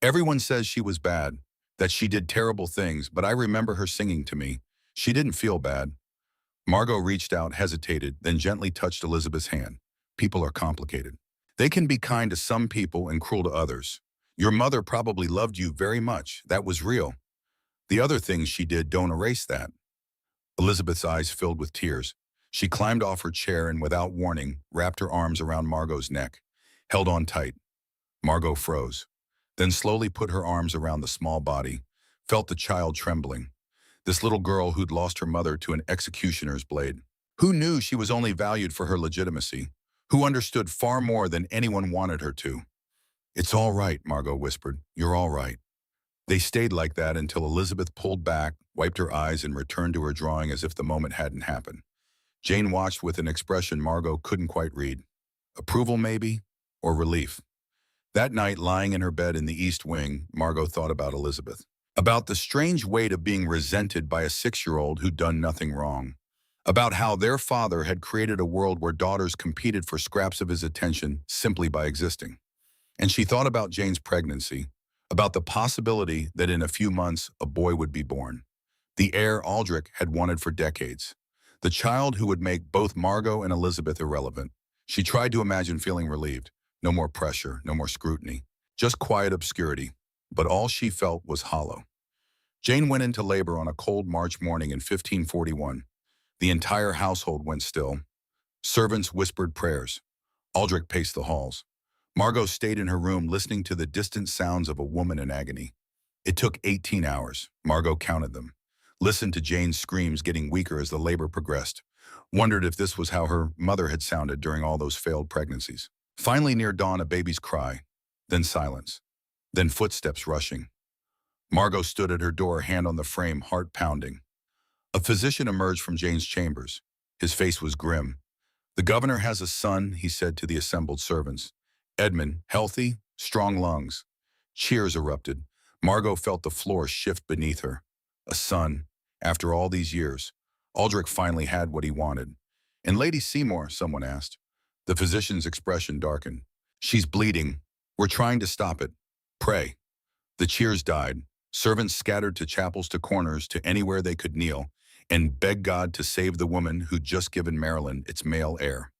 Everyone says she was bad, that she did terrible things, but I remember her singing to me. She didn't feel bad. Margot reached out, hesitated, then gently touched Elizabeth's hand. People are complicated. They can be kind to some people and cruel to others. Your mother probably loved you very much. That was real. The other things she did don't erase that. Elizabeth's eyes filled with tears. She climbed off her chair and, without warning, wrapped her arms around Margot's neck, held on tight. Margot froze, then slowly put her arms around the small body, felt the child trembling. This little girl who'd lost her mother to an executioner's blade. Who knew she was only valued for her legitimacy? Who understood far more than anyone wanted her to? It's all right, Margot whispered. You're all right. They stayed like that until Elizabeth pulled back, wiped her eyes, and returned to her drawing as if the moment hadn't happened. Jane watched with an expression Margot couldn't quite read. Approval, maybe? Or relief? That night, lying in her bed in the East Wing, Margot thought about Elizabeth. About the strange weight of being resented by a 6-year-old who'd done nothing wrong. About how their father had created a world where daughters competed for scraps of his attention simply by existing. And she thought about Jane's pregnancy, about the possibility that in a few months a boy would be born. The heir Aldrich had wanted for decades. The child who would make both Margot and Elizabeth irrelevant. She tried to imagine feeling relieved. No more pressure, no more scrutiny. Just quiet obscurity. But all she felt was hollow. Jane went into labor on a cold March morning in 1541. The entire household went still. Servants whispered prayers. Aldrich paced the halls. Margot stayed in her room listening to the distant sounds of a woman in agony. It took 18 hours. Margot counted them. Listened to Jane's screams getting weaker as the labor progressed. Wondered if this was how her mother had sounded during all those failed pregnancies. Finally, near dawn, a baby's cry. Then silence. Then footsteps rushing. Margot stood at her door, hand on the frame, heart pounding. A physician emerged from Jane's chambers. His face was grim. "The governor has a son," he said to the assembled servants. "Edmund, healthy, strong lungs." Cheers erupted. Margot felt the floor shift beneath her. A son. After all these years, Aldrich finally had what he wanted. "And Lady Seymour?" someone asked. The physician's expression darkened. "She's bleeding. We're trying to stop it. Pray." The cheers died. Servants scattered to chapels, to corners, to anywhere they could kneel, and beg God to save the woman who'd just given Maryland its male heir.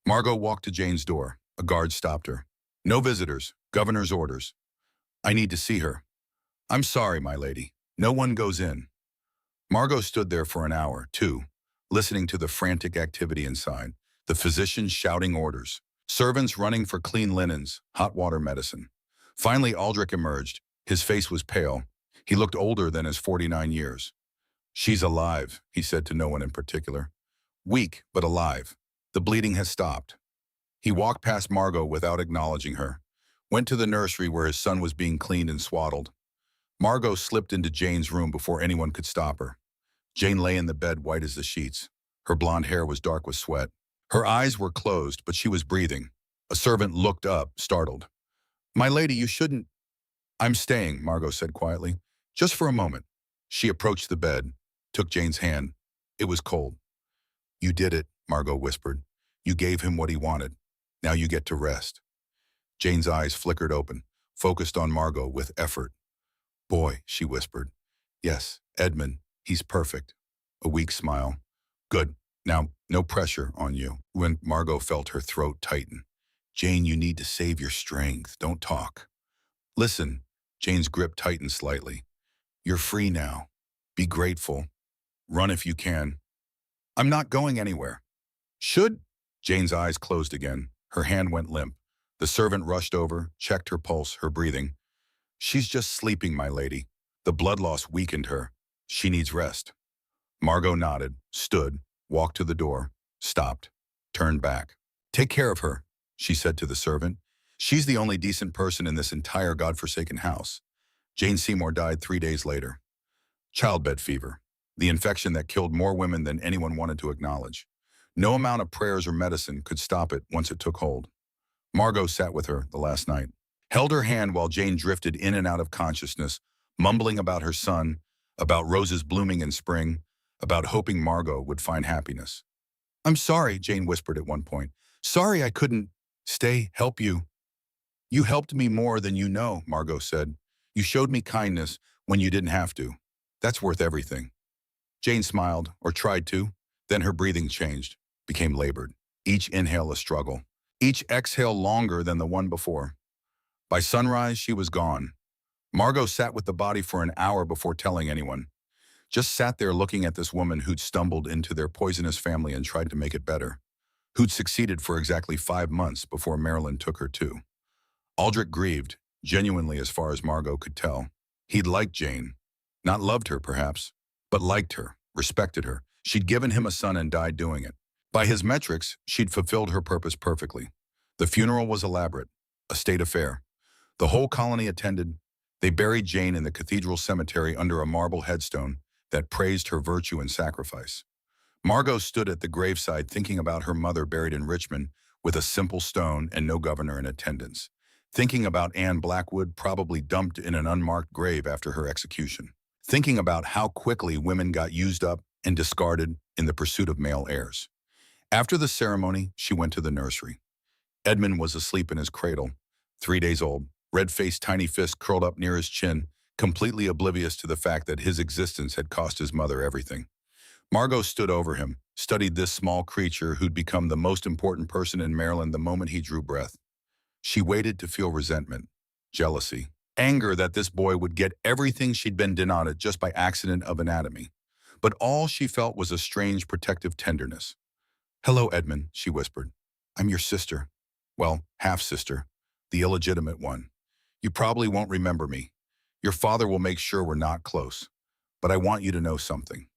Margot walked to Jane's door. A guard stopped her. "No visitors. Governor's orders." "I need to see her." "I'm sorry, my lady. No one goes in." Margot stood there for an hour, two, listening to the frantic activity inside, the physicians shouting orders, servants running for clean linens, hot water medicine. Finally, Aldrich emerged. His face was pale. He looked older than his 49 years. "She's alive," he said to no one in particular. "Weak, but alive. The bleeding has stopped." He walked past Margot without acknowledging her, went to the nursery where his son was being cleaned and swaddled. Margot slipped into Jane's room before anyone could stop her. Jane lay in the bed, white as the sheets. Her blonde hair was dark with sweat. Her eyes were closed, but she was breathing. A servant looked up, startled. "My lady, you shouldn't—" "I'm staying," Margot said quietly. "Just for a moment." She approached the bed, took Jane's hand. It was cold. "You did it," Margot whispered. "You gave him what he wanted. Now you get to rest." Jane's eyes flickered open, focused on Margot with effort. "Boy," she whispered. "Yes, Edmund. He's perfect." A weak smile. "Good. Now, no pressure on you." When Margot felt her throat tighten. "Jane, you need to save your strength. Don't talk." "Listen." Jane's grip tightened slightly. "You're free now. Be grateful. Run if you can." "I'm not going anywhere." "Should—" Jane's eyes closed again. Her hand went limp. The servant rushed over, checked her pulse, her breathing. "She's just sleeping, my lady. The blood loss weakened her. She needs rest." Margot nodded, stood, walked to the door, stopped, turned back. "Take care of her," she said to the servant. "She's the only decent person in this entire godforsaken house." Jane Seymour died 3 days later. Childbed fever, the infection that killed more women than anyone wanted to acknowledge. No amount of prayers or medicine could stop it once it took hold. Margot sat with her the last night, held her hand while Jane drifted in and out of consciousness, mumbling about her son, about roses blooming in spring, about hoping Margot would find happiness. "I'm sorry," Jane whispered at one point. "Sorry I couldn't stay, help you." "You helped me more than you know," Margot said. "You showed me kindness when you didn't have to. That's worth everything." Jane smiled, or tried to. Then her breathing changed, became labored. Each inhale a struggle. Each exhale longer than the one before. By sunrise, she was gone. Margot sat with the body for an hour before telling anyone. Just sat there looking at this woman who'd stumbled into their poisonous family and tried to make it better. Who'd succeeded for exactly 5 months before Maryland took her too. Aldrich grieved, genuinely as far as Margot could tell. He'd liked Jane. Not loved her, perhaps, but liked her, respected her. She'd given him a son and died doing it. By his metrics, she'd fulfilled her purpose perfectly. The funeral was elaborate, a state affair. The whole colony attended. They buried Jane in the cathedral cemetery under a marble headstone that praised her virtue and sacrifice. Margot stood at the graveside thinking about her mother buried in Richmond with a simple stone and no governor in attendance. Thinking about Anne Blackwood, probably dumped in an unmarked grave after her execution. Thinking about how quickly women got used up and discarded in the pursuit of male heirs. After the ceremony, she went to the nursery. Edmund was asleep in his cradle, 3 days old, red-faced, tiny fist curled up near his chin, completely oblivious to the fact that his existence had cost his mother everything. Margot stood over him, studied this small creature who'd become the most important person in Maryland the moment he drew breath. She waited to feel resentment, jealousy, anger that this boy would get everything she'd been denied just by accident of anatomy. But all she felt was a strange protective tenderness. "Hello, Edmund," she whispered. "I'm your sister. Well, half-sister, the illegitimate one. You probably won't remember me. Your father will make sure we're not close. But I want you to know something."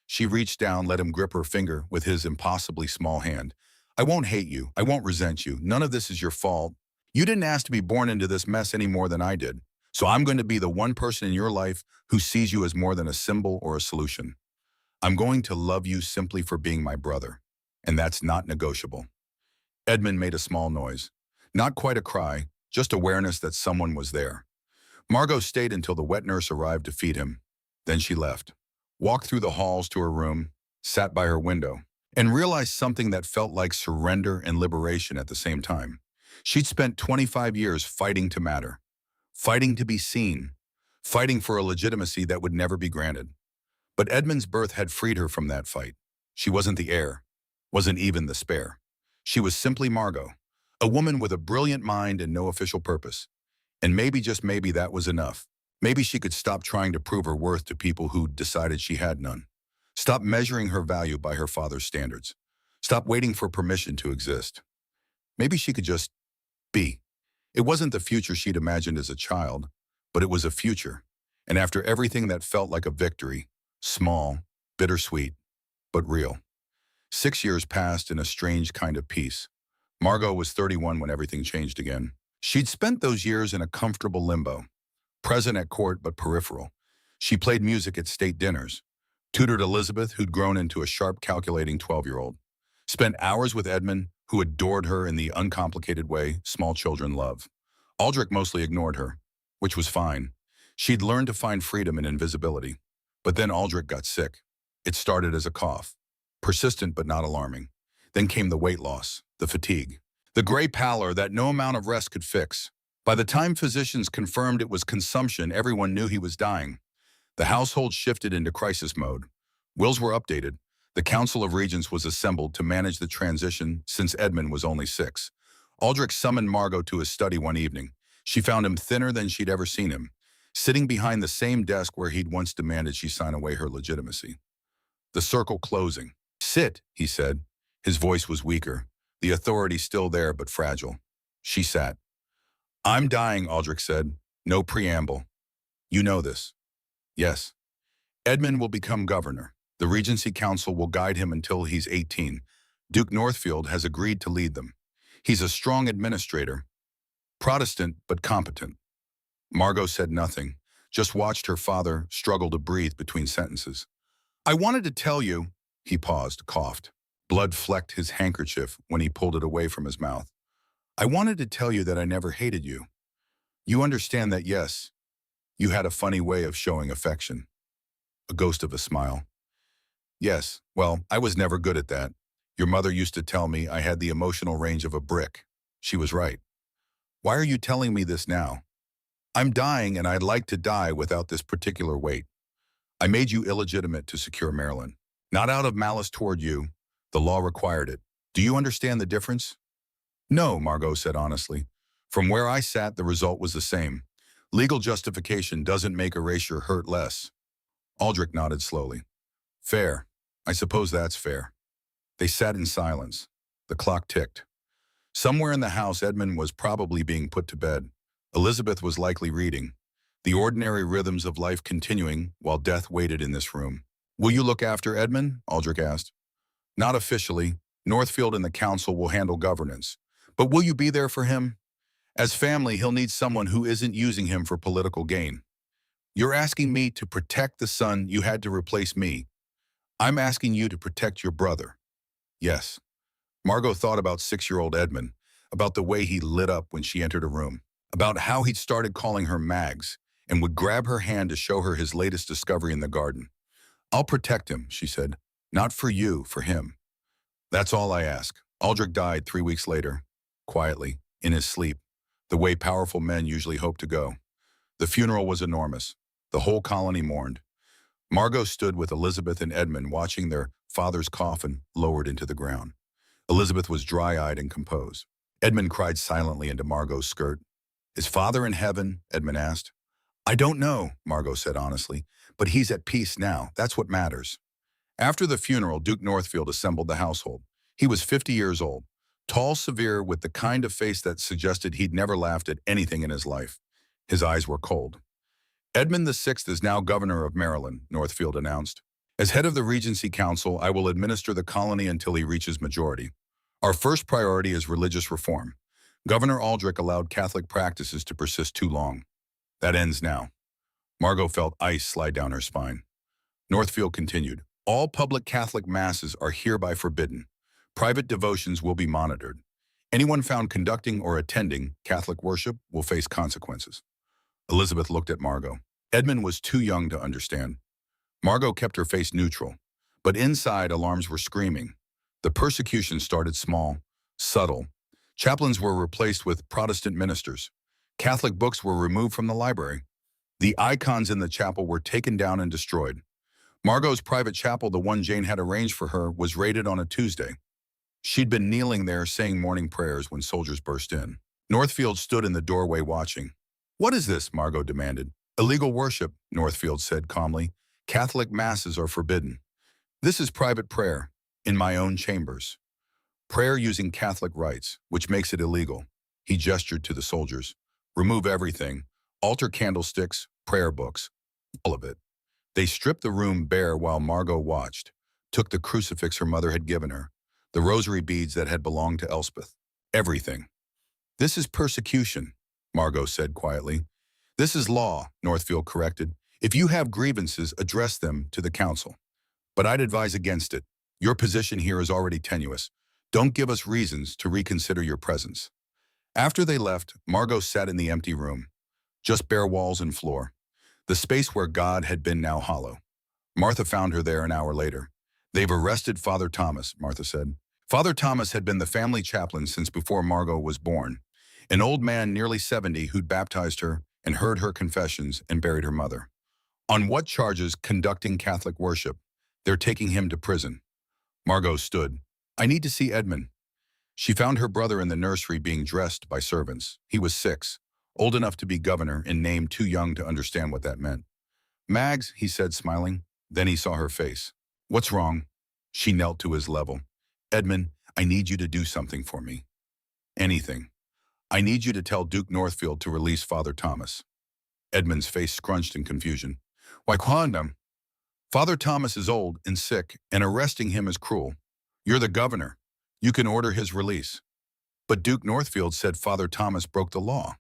She reached down, let him grip her finger with his impossibly small hand. "I won't hate you. I won't resent you. None of this is your fault. You didn't ask to be born into this mess any more than I did. So I'm going to be the one person in your life who sees you as more than a symbol or a solution. I'm going to love you simply for being my brother. And that's not negotiable. Edmund made a small noise. Not quite a cry, just awareness that someone was there. Margot stayed until the wet nurse arrived to feed him. Then she left, walked through the halls to her room, sat by her window, and realized something that felt like surrender and liberation at the same time. She'd spent 25 years fighting to matter, fighting to be seen, fighting for a legitimacy that would never be granted. But Edmund's birth had freed her from that fight. She wasn't the heir, wasn't even the spare. She was simply Margot, a woman with a brilliant mind and no official purpose. And maybe, just maybe, that was enough. Maybe she could stop trying to prove her worth to people who decided she had none. Stop measuring her value by her father's standards. Stop waiting for permission to exist. Maybe she could just be. It wasn't the future she'd imagined as a child, but it was a future. And after everything that felt like a victory, small, bittersweet, but real. 6 years passed in a strange kind of peace. Margot was 31 when everything changed again. She'd spent those years in a comfortable limbo, present at court but peripheral. She played music at state dinners, tutored Elizabeth, who'd grown into a sharp, calculating 12-year-old, spent hours with Edmund, who adored her in the uncomplicated way small children love. Aldrich mostly ignored her, which was fine. She'd learned to find freedom in invisibility. But then Aldrich got sick. It started as a cough, persistent but not alarming. Then came the weight loss, the fatigue, the gray pallor that no amount of rest could fix. By the time physicians confirmed it was consumption, everyone knew he was dying. The household shifted into crisis mode. Wills were updated. The Council of Regents was assembled to manage the transition since Edmund was only 6. Aldrich summoned Margot to his study one evening. She found him thinner than she'd ever seen him, sitting behind the same desk where he'd once demanded she sign away her legitimacy. The circle closing. "Sit," he said. His voice was weaker, the authority still there but fragile. She sat. "I'm dying," Aldrich said. No preamble. "You know this." "Yes." "Edmund will become governor. The Regency Council will guide him until he's 18. Duke Northfield has agreed to lead them. He's a strong administrator, Protestant but competent." Margot said nothing, just watched her father struggle to breathe between sentences. "I wanted to tell you," he paused, coughed. Blood flecked his handkerchief when he pulled it away from his mouth. "I wanted to tell you that I never hated you. You understand that, yes, you had a funny way of showing affection." A ghost of a smile. "Yes, well, I was never good at that. Your mother used to tell me I had the emotional range of a brick. She was right. Why are you telling me this now? I'm dying and I'd like to die without this particular weight. I made you illegitimate to secure Maryland. Not out of malice toward you. The law required it. Do you understand the difference?" "No," Margot said honestly. "From where I sat, the result was the same. Legal justification doesn't make erasure hurt less." Aldrich nodded slowly. "Fair. I suppose that's fair." They sat in silence. The clock ticked. Somewhere in the house, Edmund was probably being put to bed. Elizabeth was likely reading. The ordinary rhythms of life continuing while death waited in this room. "Will you look after Edmund?" Aldrich asked. "Not officially. Northfield and the council will handle governance. But will you be there for him? As family, he'll need someone who isn't using him for political gain. You're asking me to protect the son you had to replace me. I'm asking you to protect your brother." "Yes." Margot thought about 6-year-old Edmund, about the way he lit up when she entered a room, about how he'd started calling her Mags and would grab her hand to show her his latest discovery in the garden. "I'll protect him," she said. "Not for you, for him. That's all I ask." Aldrich died 3 weeks later, quietly, in his sleep, the way powerful men usually hope to go. The funeral was enormous. The whole colony mourned. Margot stood with Elizabeth and Edmund watching their father's coffin lowered into the ground. Elizabeth was dry-eyed and composed. Edmund cried silently into Margot's skirt. "Is father in heaven?" Edmund asked. "I don't know," Margot said honestly, "but he's at peace now. That's what matters." After the funeral, Duke Northfield assembled the household. He was 50 years old, tall, severe, with the kind of face that suggested he'd never laughed at anything in his life. His eyes were cold. "Edmund VI is now governor of Maryland," Northfield announced. "As head of the Regency Council, I will administer the colony until he reaches majority. Our first priority is religious reform. Governor Aldrich allowed Catholic practices to persist too long. That ends now. Margot felt ice slide down her spine. Northfield continued, all public Catholic masses are hereby forbidden. Private devotions will be monitored. Anyone found conducting or attending Catholic worship will face consequences. Elizabeth looked at Margot. Edmund was too young to understand. Margot kept her face neutral, but inside alarms were screaming. The persecution started small, subtle. Chaplains were replaced with Protestant ministers. Catholic books were removed from the library. The icons in the chapel were taken down and destroyed. Margot's private chapel, the one Jane had arranged for her, was raided on a Tuesday. She'd been kneeling there saying morning prayers when soldiers burst in. Northfield stood in the doorway watching. "What is this?" Margot demanded. "Illegal worship," Northfield said calmly. "Catholic masses are forbidden. This is private prayer, in my own chambers. Prayer using Catholic rites, which makes it illegal." He gestured to the soldiers. "Remove everything, altar candlesticks, prayer books, all of it." They stripped the room bare while Margot watched, took the crucifix her mother had given her, the rosary beads that had belonged to Elspeth. Everything. "This is persecution," Margot said quietly. "This is law," Northfield corrected. "If you have grievances, address them to the council. But I'd advise against it. Your position here is already tenuous. Don't give us reasons to reconsider your presence." After they left, Margot sat in the empty room. Just bare walls and floor. The space where God had been now hollow. Martha found her there an hour later. "They've arrested Father Thomas," Martha said. Father Thomas had been the family chaplain since before Margot was born. An old man nearly 70 who'd baptized her and heard her confessions and buried her mother. "On what charges? Conducting Catholic worship. They're taking him to prison." Margot stood. "I need to see Edmund." She found her brother in the nursery being dressed by servants. He was 6, old enough to be governor in name, too young to understand what that meant. "Mags," he said, smiling. Then he saw her face. "What's wrong?" She knelt to his level. "Edmund, I need you to do something for me. Anything. I need you to tell Duke Northfield to release Father Thomas." Edmund's face scrunched in confusion. "Why, Quandam? Father Thomas is old and sick, and arresting him is cruel. You're the governor. You can order his release." "But Duke Northfield said Father Thomas broke the law."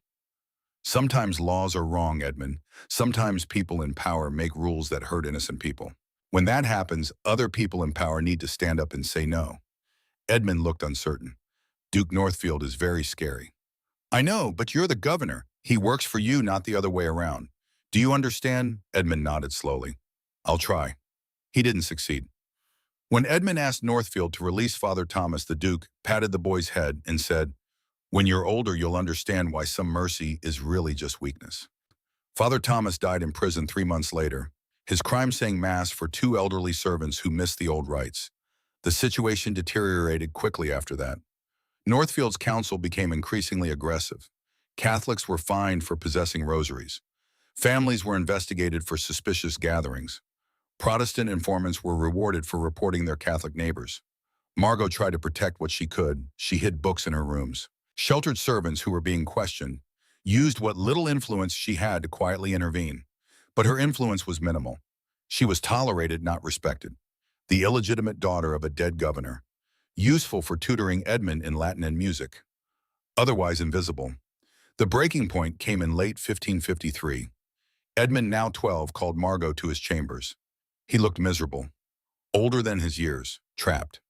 "Sometimes laws are wrong, Edmund. Sometimes people in power make rules that hurt innocent people. When that happens, other people in power need to stand up and say no." Edmund looked uncertain. "Duke Northfield is very scary." "I know, but you're the governor. He works for you, not the other way around. Do you understand?" Edmund nodded slowly. "I'll try." He didn't succeed. When Edmund asked Northfield to release Father Thomas, the Duke patted the boy's head and said, "When you're older, you'll understand why some mercy is really just weakness." Father Thomas died in prison 3 months later, his crime saying mass for 2 elderly servants who missed the old rites. The situation deteriorated quickly after that. Northfield's council became increasingly aggressive. Catholics were fined for possessing rosaries. Families were investigated for suspicious gatherings. Protestant informants were rewarded for reporting their Catholic neighbors. Margot tried to protect what she could. She hid books in her rooms. Sheltered servants who were being questioned, used what little influence she had to quietly intervene. But her influence was minimal. She was tolerated, not respected. The illegitimate daughter of a dead governor. Useful for tutoring Edmund in Latin and music. Otherwise invisible. The breaking point came in late 1553. Edmund, now 12, called Margot to his chambers. He looked miserable. Older than his years. Trapped.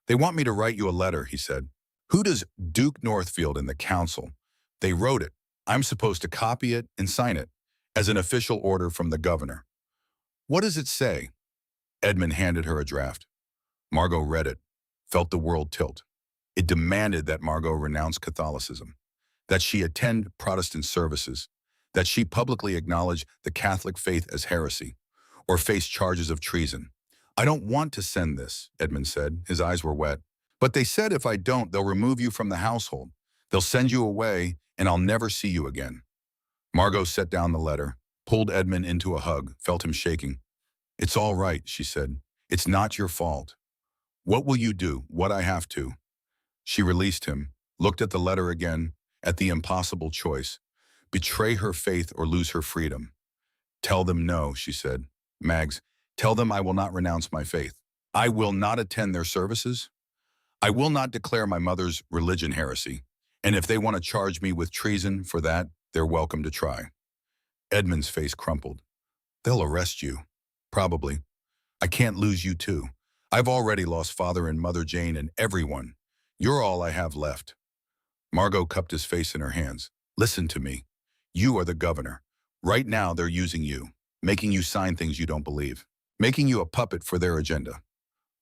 "They want me to write you a letter," he said. "Who does Duke Northfield and the council? They wrote it. I'm supposed to copy it and sign it as an official order from the governor." "What does it say?" Edmund handed her a draft. Margot read it, felt the world tilt. It demanded that Margot renounce Catholicism, that she attend Protestant services, that she publicly acknowledge the Catholic faith as heresy, or face charges of treason. "I don't want to send this," Edmund said. His eyes were wet. "But they said if I don't, they'll remove you from the household. They'll send you away, and I'll never see you again." Margot set down the letter, pulled Edmund into a hug, felt him shaking. "It's all right," she said. "It's not your fault. What will you do? What I have to." She released him, looked at the letter again, at the impossible choice. Betray her faith or lose her freedom. "Tell them no," she said. "Mags, tell them I will not renounce my faith. I will not attend their services. I will not declare my mother's religion heresy. And if they want to charge me with treason for that, they're welcome to try. Edmund's face crumpled. They'll arrest you. Probably. I can't lose you too. I've already lost Father and Mother Jane and everyone. You're all I have left. Margot cupped his face in her hands. Listen to me. You are the governor. Right now they're using you, making you sign things you don't believe, making you a puppet for their agenda.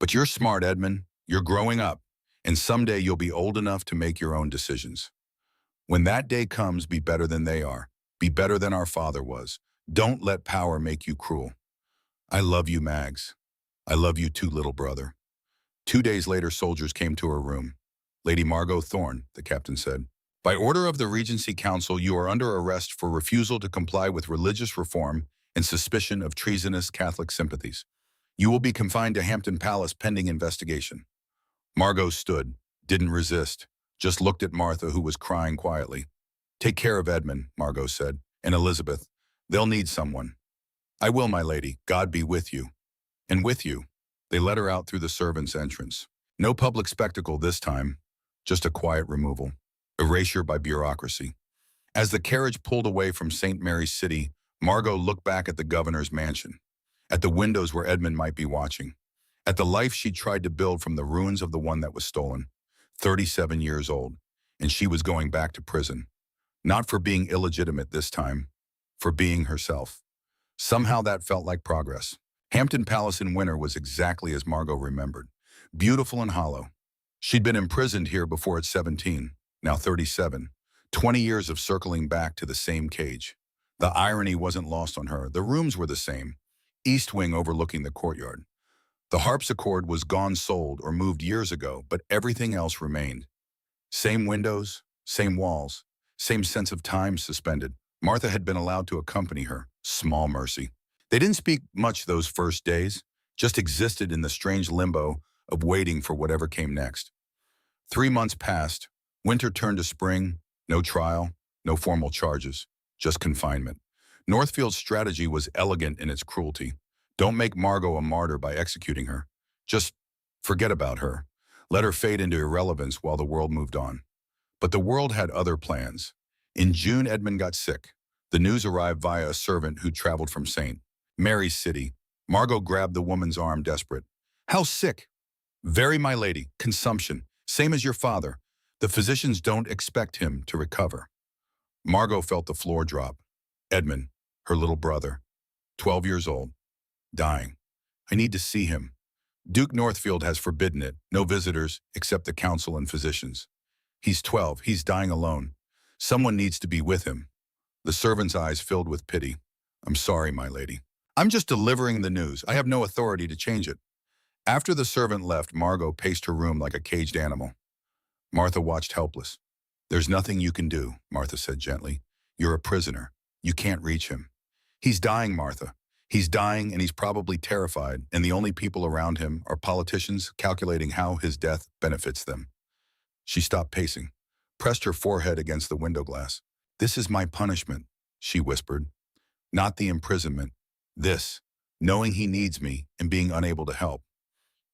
But you're smart, Edmund. You're growing up, and someday you'll be old enough to make your own decisions. When that day comes, be better than they are. Be better than our father was. Don't let power make you cruel. I love you, Mags. I love you too, little brother. 2 days later, soldiers came to her room. Lady Margot Thorne, the captain said, by order of the Regency Council, you are under arrest for refusal to comply with religious reform and suspicion of treasonous Catholic sympathies. You will be confined to Hampton Palace pending investigation. Margot stood, didn't resist, just looked at Martha, who was crying quietly. Take care of Edmund, Margot said, and Elizabeth. They'll need someone. I will, my lady. God be with you. And with you. They let her out through the servants' entrance. No public spectacle this time, just a quiet removal. Erasure by bureaucracy. As the carriage pulled away from St. Mary's City, Margot looked back at the governor's mansion, at the windows where Edmund might be watching, at the life she tried to build from the ruins of the one that was stolen. 37 years old, and she was going back to prison. Not for being illegitimate this time, for being herself. Somehow that felt like progress. Hampton Palace in winter was exactly as Margot remembered, beautiful and hollow. She'd been imprisoned here before at 17, now 37, 20 years of circling back to the same cage. The irony wasn't lost on her. The rooms were the same, east wing overlooking the courtyard. The harpsichord was gone, sold, or moved years ago, but everything else remained. Same windows, same walls, same sense of time suspended. Martha had been allowed to accompany her. Small mercy. They didn't speak much those first days, just existed in the strange limbo of waiting for whatever came next. 3 months passed. Winter turned to spring. No trial, no formal charges, just confinement. Northfield's strategy was elegant in its cruelty. Don't make Margot a martyr by executing her. Just forget about her. Let her fade into irrelevance while the world moved on. But the world had other plans. In June, Edmund got sick. The news arrived via a servant who traveled from St. Mary's City. Margot grabbed the woman's arm, desperate. How sick? Very, my lady. Consumption. Same as your father. The physicians don't expect him to recover. Margot felt the floor drop. Edmund, her little brother, 12 years old, dying. I need to see him. Duke Northfield has forbidden it. No visitors except the council and physicians. He's 12. He's dying alone. Someone needs to be with him. The servant's eyes filled with pity. I'm sorry, my lady. I'm just delivering the news. I have no authority to change it. After the servant left, Margot paced her room like a caged animal. Martha watched helpless. There's nothing you can do, Martha said gently. You're a prisoner. You can't reach him. He's dying, Martha. He's dying, and he's probably terrified, and the only people around him are politicians calculating how his death benefits them. She stopped pacing, pressed her forehead against the window glass. This is my punishment, she whispered. Not the imprisonment. This, knowing he needs me and being unable to help.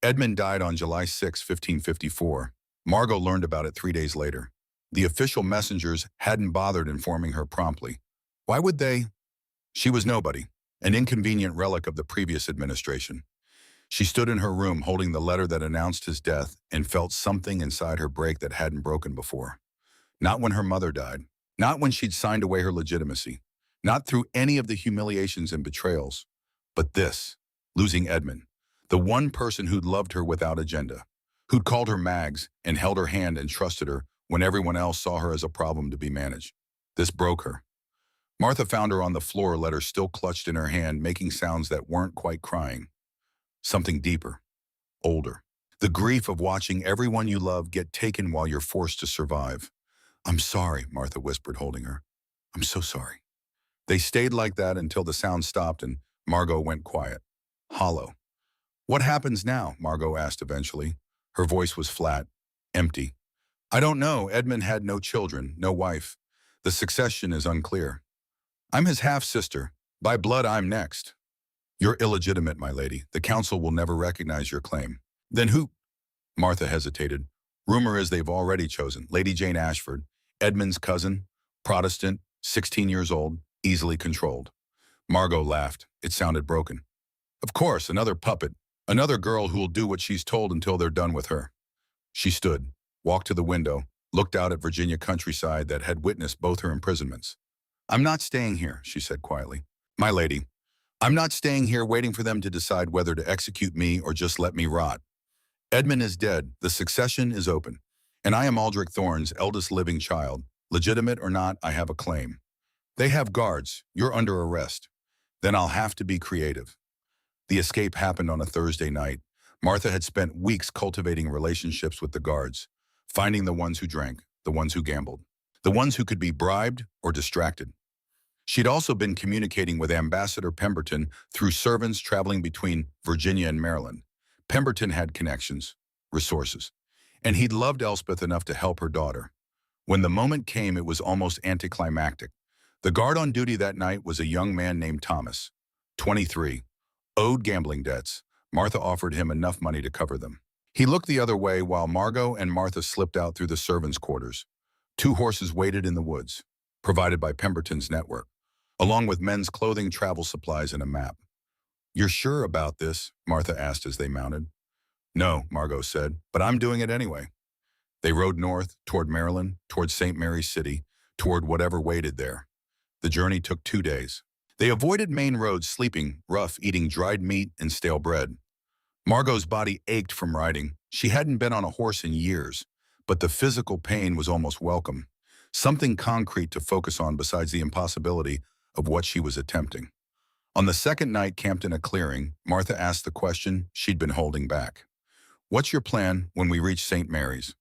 Edmund died on July 6, 1554. Margot learned about it 3 days later. The official messengers hadn't bothered informing her promptly. Why would they? She was nobody, an inconvenient relic of the previous administration. She stood in her room holding the letter that announced his death and felt something inside her break that hadn't broken before. Not when her mother died. Not when she'd signed away her legitimacy. Not through any of the humiliations and betrayals. But this, losing Edmund, the one person who'd loved her without agenda, who'd called her Mags and held her hand and trusted her when everyone else saw her as a problem to be managed. This broke her. Martha found her on the floor, letter still clutched in her hand, making sounds that weren't quite crying. Something deeper, older. The grief of watching everyone you love get taken while you're forced to survive. I'm sorry, Martha whispered, holding her. I'm so sorry. They stayed like that until the sound stopped and Margot went quiet, hollow. What happens now? Margot asked eventually. Her voice was flat, empty. I don't know. Edmund had no children, no wife. The succession is unclear. I'm his half-sister. By blood, I'm next. You're illegitimate, my lady. The council will never recognize your claim. Then who? Martha hesitated. Rumor is they've already chosen Lady Jane Ashford, Edmund's cousin, Protestant, 16 years old, easily controlled. Margot laughed. It sounded broken. Of course, another puppet, another girl who will do what she's told until they're done with her. She stood, walked to the window, looked out at Virginia countryside that had witnessed both her imprisonments. I'm not staying here, she said quietly. My lady, I'm not staying here waiting for them to decide whether to execute me or just let me rot. Edmund is dead, the succession is open, and I am Aldrich Thorne's eldest living child. Legitimate or not, I have a claim. They have guards, you're under arrest. Then I'll have to be creative. The escape happened on a Thursday night. Martha had spent weeks cultivating relationships with the guards, finding the ones who drank, the ones who gambled, the ones who could be bribed or distracted. She'd also been communicating with Ambassador Pemberton through servants traveling between Virginia and Maryland. Pemberton had connections, resources, and he'd loved Elspeth enough to help her daughter. When the moment came, it was almost anticlimactic. The guard on duty that night was a young man named Thomas, 23, owed gambling debts. Martha offered him enough money to cover them. He looked the other way while Margot and Martha slipped out through the servants' quarters. 2 horses waited in the woods, provided by Pemberton's network, along with men's clothing, travel supplies, and a map. You're sure about this? Martha asked as they mounted. No, Margot said, but I'm doing it anyway. They rode north, toward Maryland, toward St. Mary's City, toward whatever waited there. The journey took 2 days. They avoided main roads, sleeping rough, eating dried meat and stale bread. Margot's body ached from riding. She hadn't been on a horse in years, but the physical pain was almost welcome. Something concrete to focus on besides the impossibility of what she was attempting. On the second night camped in a clearing, Martha asked the question she'd been holding back. What's your plan when we reach St. Mary's?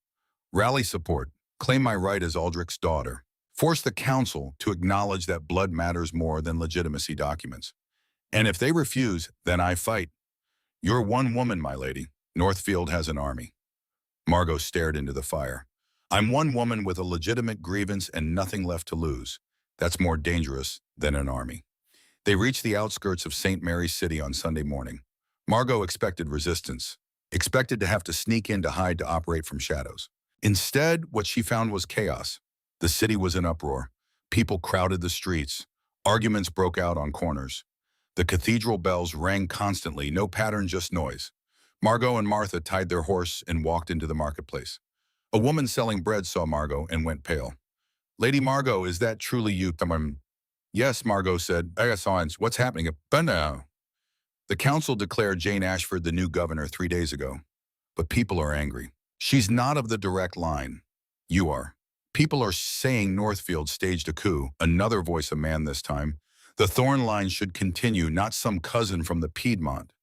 Rally support, claim my right as Aldrich's daughter, force the council to acknowledge that blood matters more than legitimacy documents. And if they refuse, then I fight. You're one woman, my lady. Northfield has an army. Margot stared into the fire. I'm one woman with a legitimate grievance and nothing left to lose. That's more dangerous than an army. They reached the outskirts of St. Mary's City on Sunday morning. Margot expected resistance, expected to have to sneak in to hide to operate from shadows. Instead, what she found was chaos. The city was in uproar. People crowded the streets. Arguments broke out on corners. The cathedral bells rang constantly, no pattern, just noise. Margot and Martha tied their horse and walked into the marketplace. A woman selling bread saw Margot and went pale. Lady Margot, is that truly you? Yes, Margot said. I got signs. What's happening? But no. The council declared Jane Ashford the new governor 3 days ago. But people are angry. She's not of the direct line. You are. People are saying Northfield staged a coup. Another voice, a man this time. The Thorne line should continue, not some cousin from the Piedmont.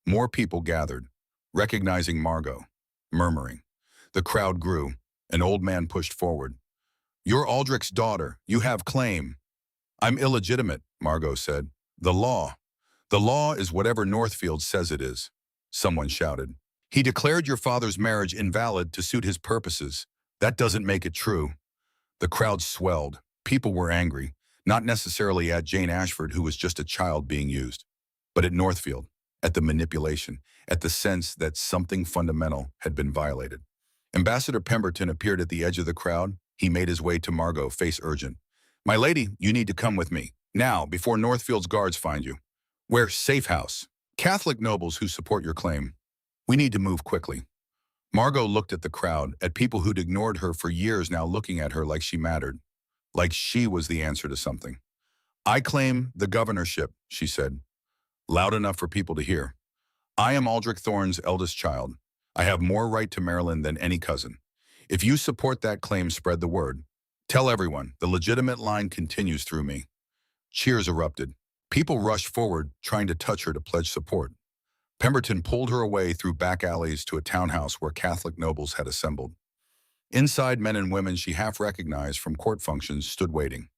More people gathered, recognizing Margot, murmuring. The crowd grew. An old man pushed forward. You're Aldrich's daughter. You have claim. I'm illegitimate, Margot said. The law. The law is whatever Northfield says it is. Someone shouted. He declared your father's marriage invalid to suit his purposes. That doesn't make it true. The crowd swelled. People were angry, not necessarily at Jane Ashford, who was just a child being used, but at Northfield, at the manipulation, at the sense that something fundamental had been violated. Ambassador Pemberton appeared at the edge of the crowd. He made his way to Margot, face urgent. My lady, you need to come with me, now, before Northfield's guards find you. We're safe house. Catholic nobles who support your claim. We need to move quickly. Margot looked at the crowd, at people who'd ignored her for years now looking at her like she mattered, like she was the answer to something. I claim the governorship, she said, loud enough for people to hear. I am Aldrich Thorne's eldest child. I have more right to Maryland than any cousin. If you support that claim, spread the word. Tell everyone, the legitimate line continues through me. Cheers erupted. People rushed forward, trying to touch her to pledge support. Pemberton pulled her away through back alleys to a townhouse where Catholic nobles had assembled. Inside, men and women she half recognized from court functions stood waiting.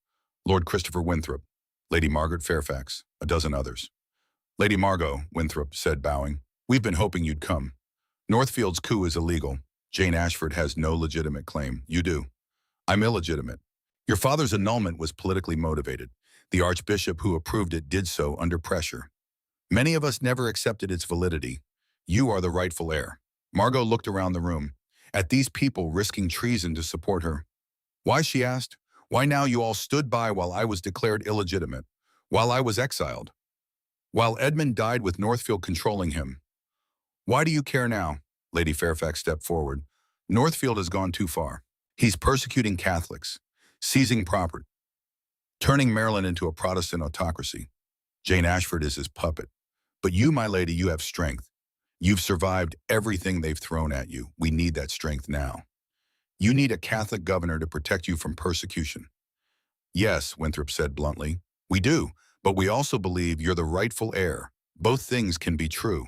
Lord Christopher Winthrop, Lady Margaret Fairfax, a dozen others. Lady Margot, Winthrop said, bowing, we've been hoping you'd come. Northfield's coup is illegal. Jane Ashford has no legitimate claim. You do. I'm illegitimate. Your father's annulment was politically motivated. The archbishop who approved it did so under pressure. Many of us never accepted its validity. You are the rightful heir. Margot looked around the room, at these people risking treason to support her. Why, she asked. Why now you all stood by while I was declared illegitimate, while I was exiled, while Edmund died with Northfield controlling him. Why do you care now? Lady Fairfax stepped forward. Northfield has gone too far. He's persecuting Catholics, seizing property, turning Maryland into a Protestant autocracy. Jane Ashford is his puppet. But you, my lady, you have strength. You've survived everything they've thrown at you. We need that strength now. You need a Catholic governor to protect you from persecution. Yes, Winthrop said bluntly. We do, but we also believe you're the rightful heir. Both things can be true.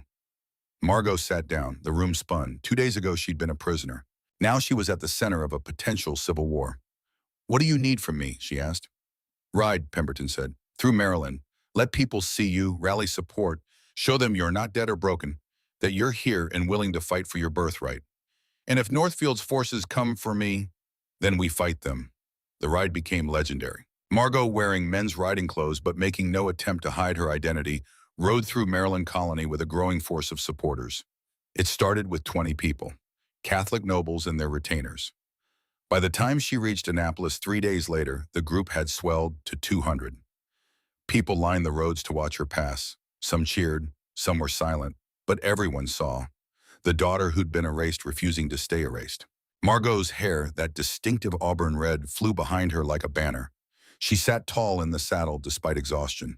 Margot sat down. The room spun. 2 days ago, she'd been a prisoner. Now she was at the center of a potential civil war. What do you need from me? She asked. Ride, Pemberton said, through Maryland. Let people see you, rally support, show them you're not dead or broken, that you're here and willing to fight for your birthright. And if Northfield's forces come for me, then we fight them. The ride became legendary. Margot, wearing men's riding clothes but making no attempt to hide her identity, rode through Maryland colony with a growing force of supporters. It started with 20 people, Catholic nobles and their retainers. By the time she reached Annapolis 3 days later, the group had swelled to 200. People lined the roads to watch her pass. Some cheered, some were silent, but everyone saw. The daughter who'd been erased refusing to stay erased. Margot's hair, that distinctive auburn red, flew behind her like a banner. She sat tall in the saddle despite exhaustion,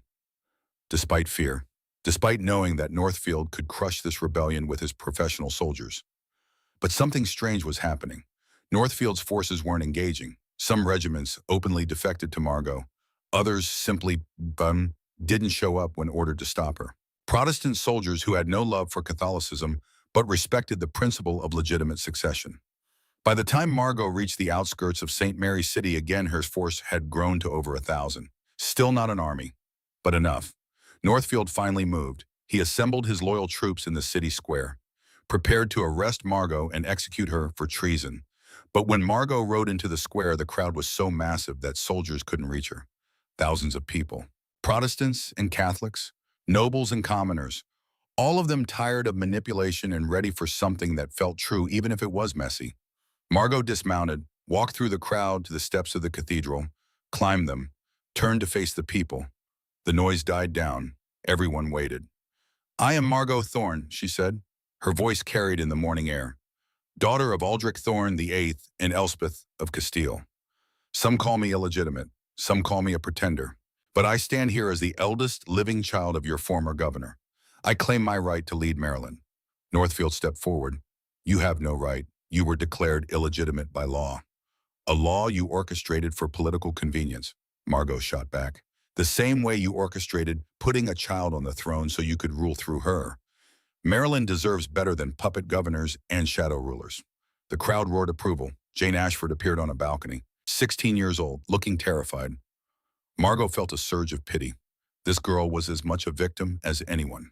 despite fear, despite knowing that Northfield could crush this rebellion with his professional soldiers. But something strange was happening. Northfield's forces weren't engaging. Some regiments openly defected to Margot. Others simply didn't show up when ordered to stop her. Protestant soldiers who had no love for Catholicism but respected the principle of legitimate succession. By the time Margot reached the outskirts of St. Mary's City again, her force had grown to over 1,000. Still not an army, but enough. Northfield finally moved. He assembled his loyal troops in the city square, prepared to arrest Margot and execute her for treason. But when Margot rode into the square, the crowd was so massive that soldiers couldn't reach her. Thousands of people, Protestants and Catholics, nobles and commoners, all of them tired of manipulation and ready for something that felt true even if it was messy. Margot dismounted, walked through the crowd to the steps of the cathedral, climbed them, turned to face the people. The noise died down. Everyone waited. I am Margot Thorne, she said, her voice carried in the morning air. Daughter of Aldrich Thorne VIII and Elspeth of Castile. Some call me illegitimate, some call me a pretender, but I stand here as the eldest living child of your former governor. I claim my right to lead Maryland. Northfield stepped forward. You have no right. You were declared illegitimate by law. A law you orchestrated for political convenience, Margot shot back. The same way you orchestrated putting a child on the throne so you could rule through her. Maryland deserves better than puppet governors and shadow rulers. The crowd roared approval. Jane Ashford appeared on a balcony, 16 years old, looking terrified. Margot felt a surge of pity. This girl was as much a victim as anyone.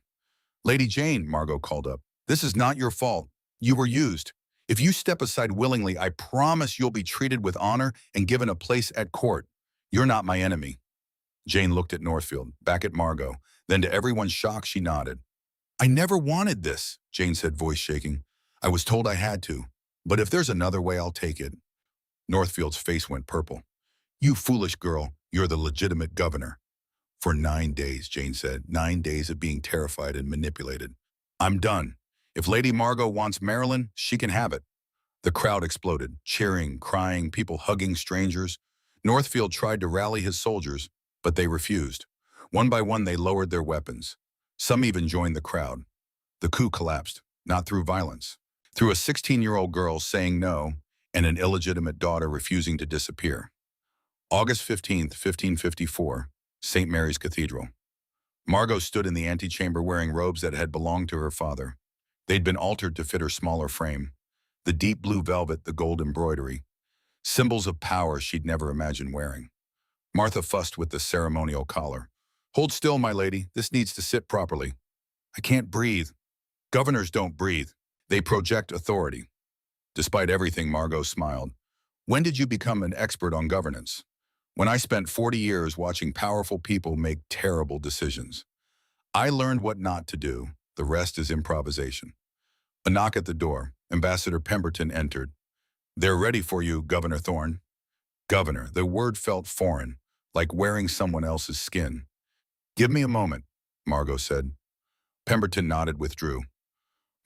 Lady Jane, Margot called up, this is not your fault. You were used. If you step aside willingly, I promise you'll be treated with honor and given a place at court. You're not my enemy. Jane looked at Northfield, back at Margot. Then to everyone's shock, she nodded. I never wanted this, Jane said, voice shaking. I was told I had to, but if there's another way, I'll take it. Northfield's face went purple. You foolish girl, you're the legitimate governor. For 9 days, Jane said, 9 days of being terrified and manipulated. I'm done. If Lady Margot wants Maryland, she can have it. The crowd exploded, cheering, crying, people hugging strangers. Northfield tried to rally his soldiers, but they refused. One by one, they lowered their weapons. Some even joined the crowd. The coup collapsed, not through violence, through a 16-year-old girl saying no and an illegitimate daughter refusing to disappear. August 15th, 1554, St. Mary's Cathedral. Margot stood in the antechamber wearing robes that had belonged to her father. They'd been altered to fit her smaller frame. The deep blue velvet, the gold embroidery, symbols of power she'd never imagined wearing. Martha fussed with the ceremonial collar. Hold still, my lady. This needs to sit properly. I can't breathe. Governors don't breathe. They project authority. Despite everything, Margot smiled. When did you become an expert on governance? When I spent 40 years watching powerful people make terrible decisions. I learned what not to do. The rest is improvisation. A knock at the door. Ambassador Pemberton entered. They're ready for you, Governor Thorne. Governor, the word felt foreign, like wearing someone else's skin. Give me a moment, Margot said. Pemberton nodded, withdrew.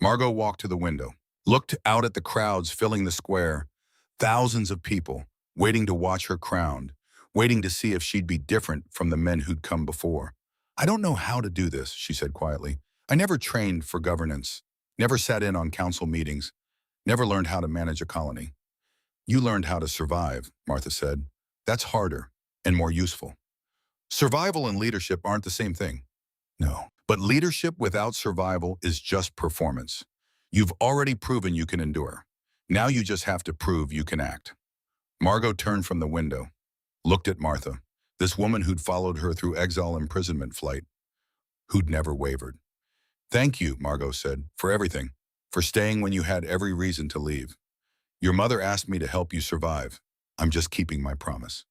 Margot walked to the window, looked out at the crowds filling the square, thousands of people waiting to watch her crowned, waiting to see if she'd be different from the men who'd come before. I don't know how to do this, she said quietly. I never trained for governance, never sat in on council meetings, never learned how to manage a colony. You learned how to survive, Martha said. That's harder and more useful. Survival and leadership aren't the same thing. No. But leadership without survival is just performance. You've already proven you can endure. Now you just have to prove you can act. Margot turned from the window, looked at Martha, this woman who'd followed her through exile, imprisonment, flight, who'd never wavered. Thank you, Margot said, for everything, for staying when you had every reason to leave. Your mother asked me to help you survive. I'm just keeping my promise.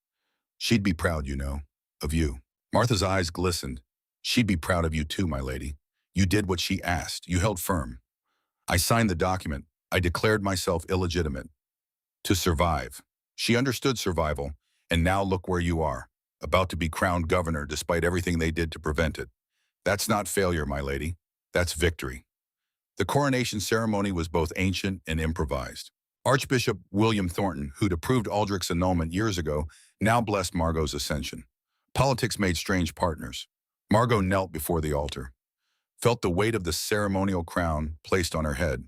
She'd be proud, you know, of you. Martha's eyes glistened. She'd be proud of you too, my lady. You did what she asked. You held firm. I signed the document. I declared myself illegitimate. To survive. She understood survival, and now look where you are, about to be crowned governor despite everything they did to prevent it. That's not failure, my lady. That's victory. The coronation ceremony was both ancient and improvised. Archbishop William Thornton, who'd approved Aldrich's annulment years ago, now blessed Margot's ascension. Politics made strange partners. Margot knelt before the altar, felt the weight of the ceremonial crown placed on her head.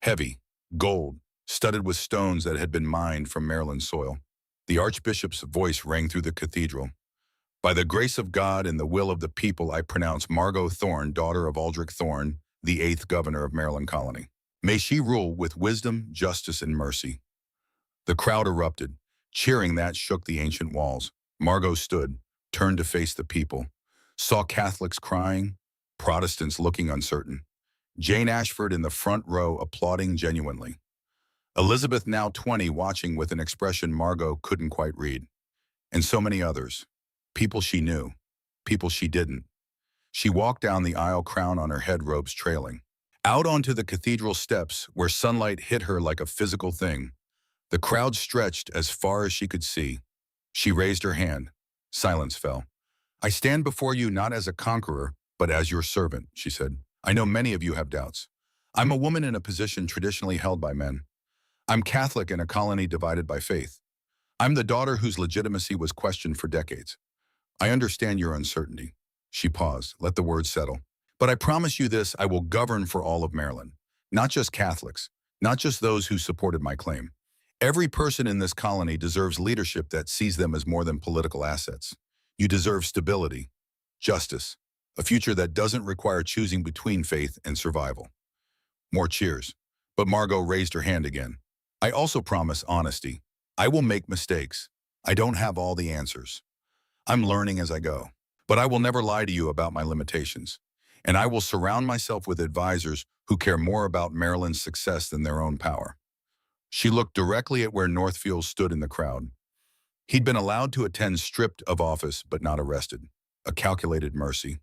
Heavy, gold, studded with stones that had been mined from Maryland soil. The archbishop's voice rang through the cathedral. By the grace of God and the will of the people, I pronounce Margot Thorne, daughter of Aldrich Thorne, the 8th governor of Maryland Colony. May she rule with wisdom, justice, and mercy. The crowd erupted, cheering that shook the ancient walls. Margot stood, turned to face the people, saw Catholics crying, Protestants looking uncertain. Jane Ashford in the front row applauding genuinely. Elizabeth, now 20, watching with an expression Margot couldn't quite read. And so many others. People she knew, people she didn't. She walked down the aisle, crown on her head, robes trailing. Out onto the cathedral steps where sunlight hit her like a physical thing. The crowd stretched as far as she could see. She raised her hand. Silence fell. I stand before you not as a conqueror, but as your servant, she said. I know many of you have doubts. I'm a woman in a position traditionally held by men. I'm Catholic in a colony divided by faith. I'm the daughter whose legitimacy was questioned for decades. I understand your uncertainty. She paused, let the words settle. But I promise you this, I will govern for all of Maryland. Not just Catholics, not just those who supported my claim. Every person in this colony deserves leadership that sees them as more than political assets. You deserve stability, justice, a future that doesn't require choosing between faith and survival. More cheers. But Margot raised her hand again. I also promise honesty. I will make mistakes. I don't have all the answers. I'm learning as I go. But I will never lie to you about my limitations. And I will surround myself with advisors who care more about Maryland's success than their own power. She looked directly at where Northfield stood in the crowd. He'd been allowed to attend, stripped of office but not arrested. A calculated mercy.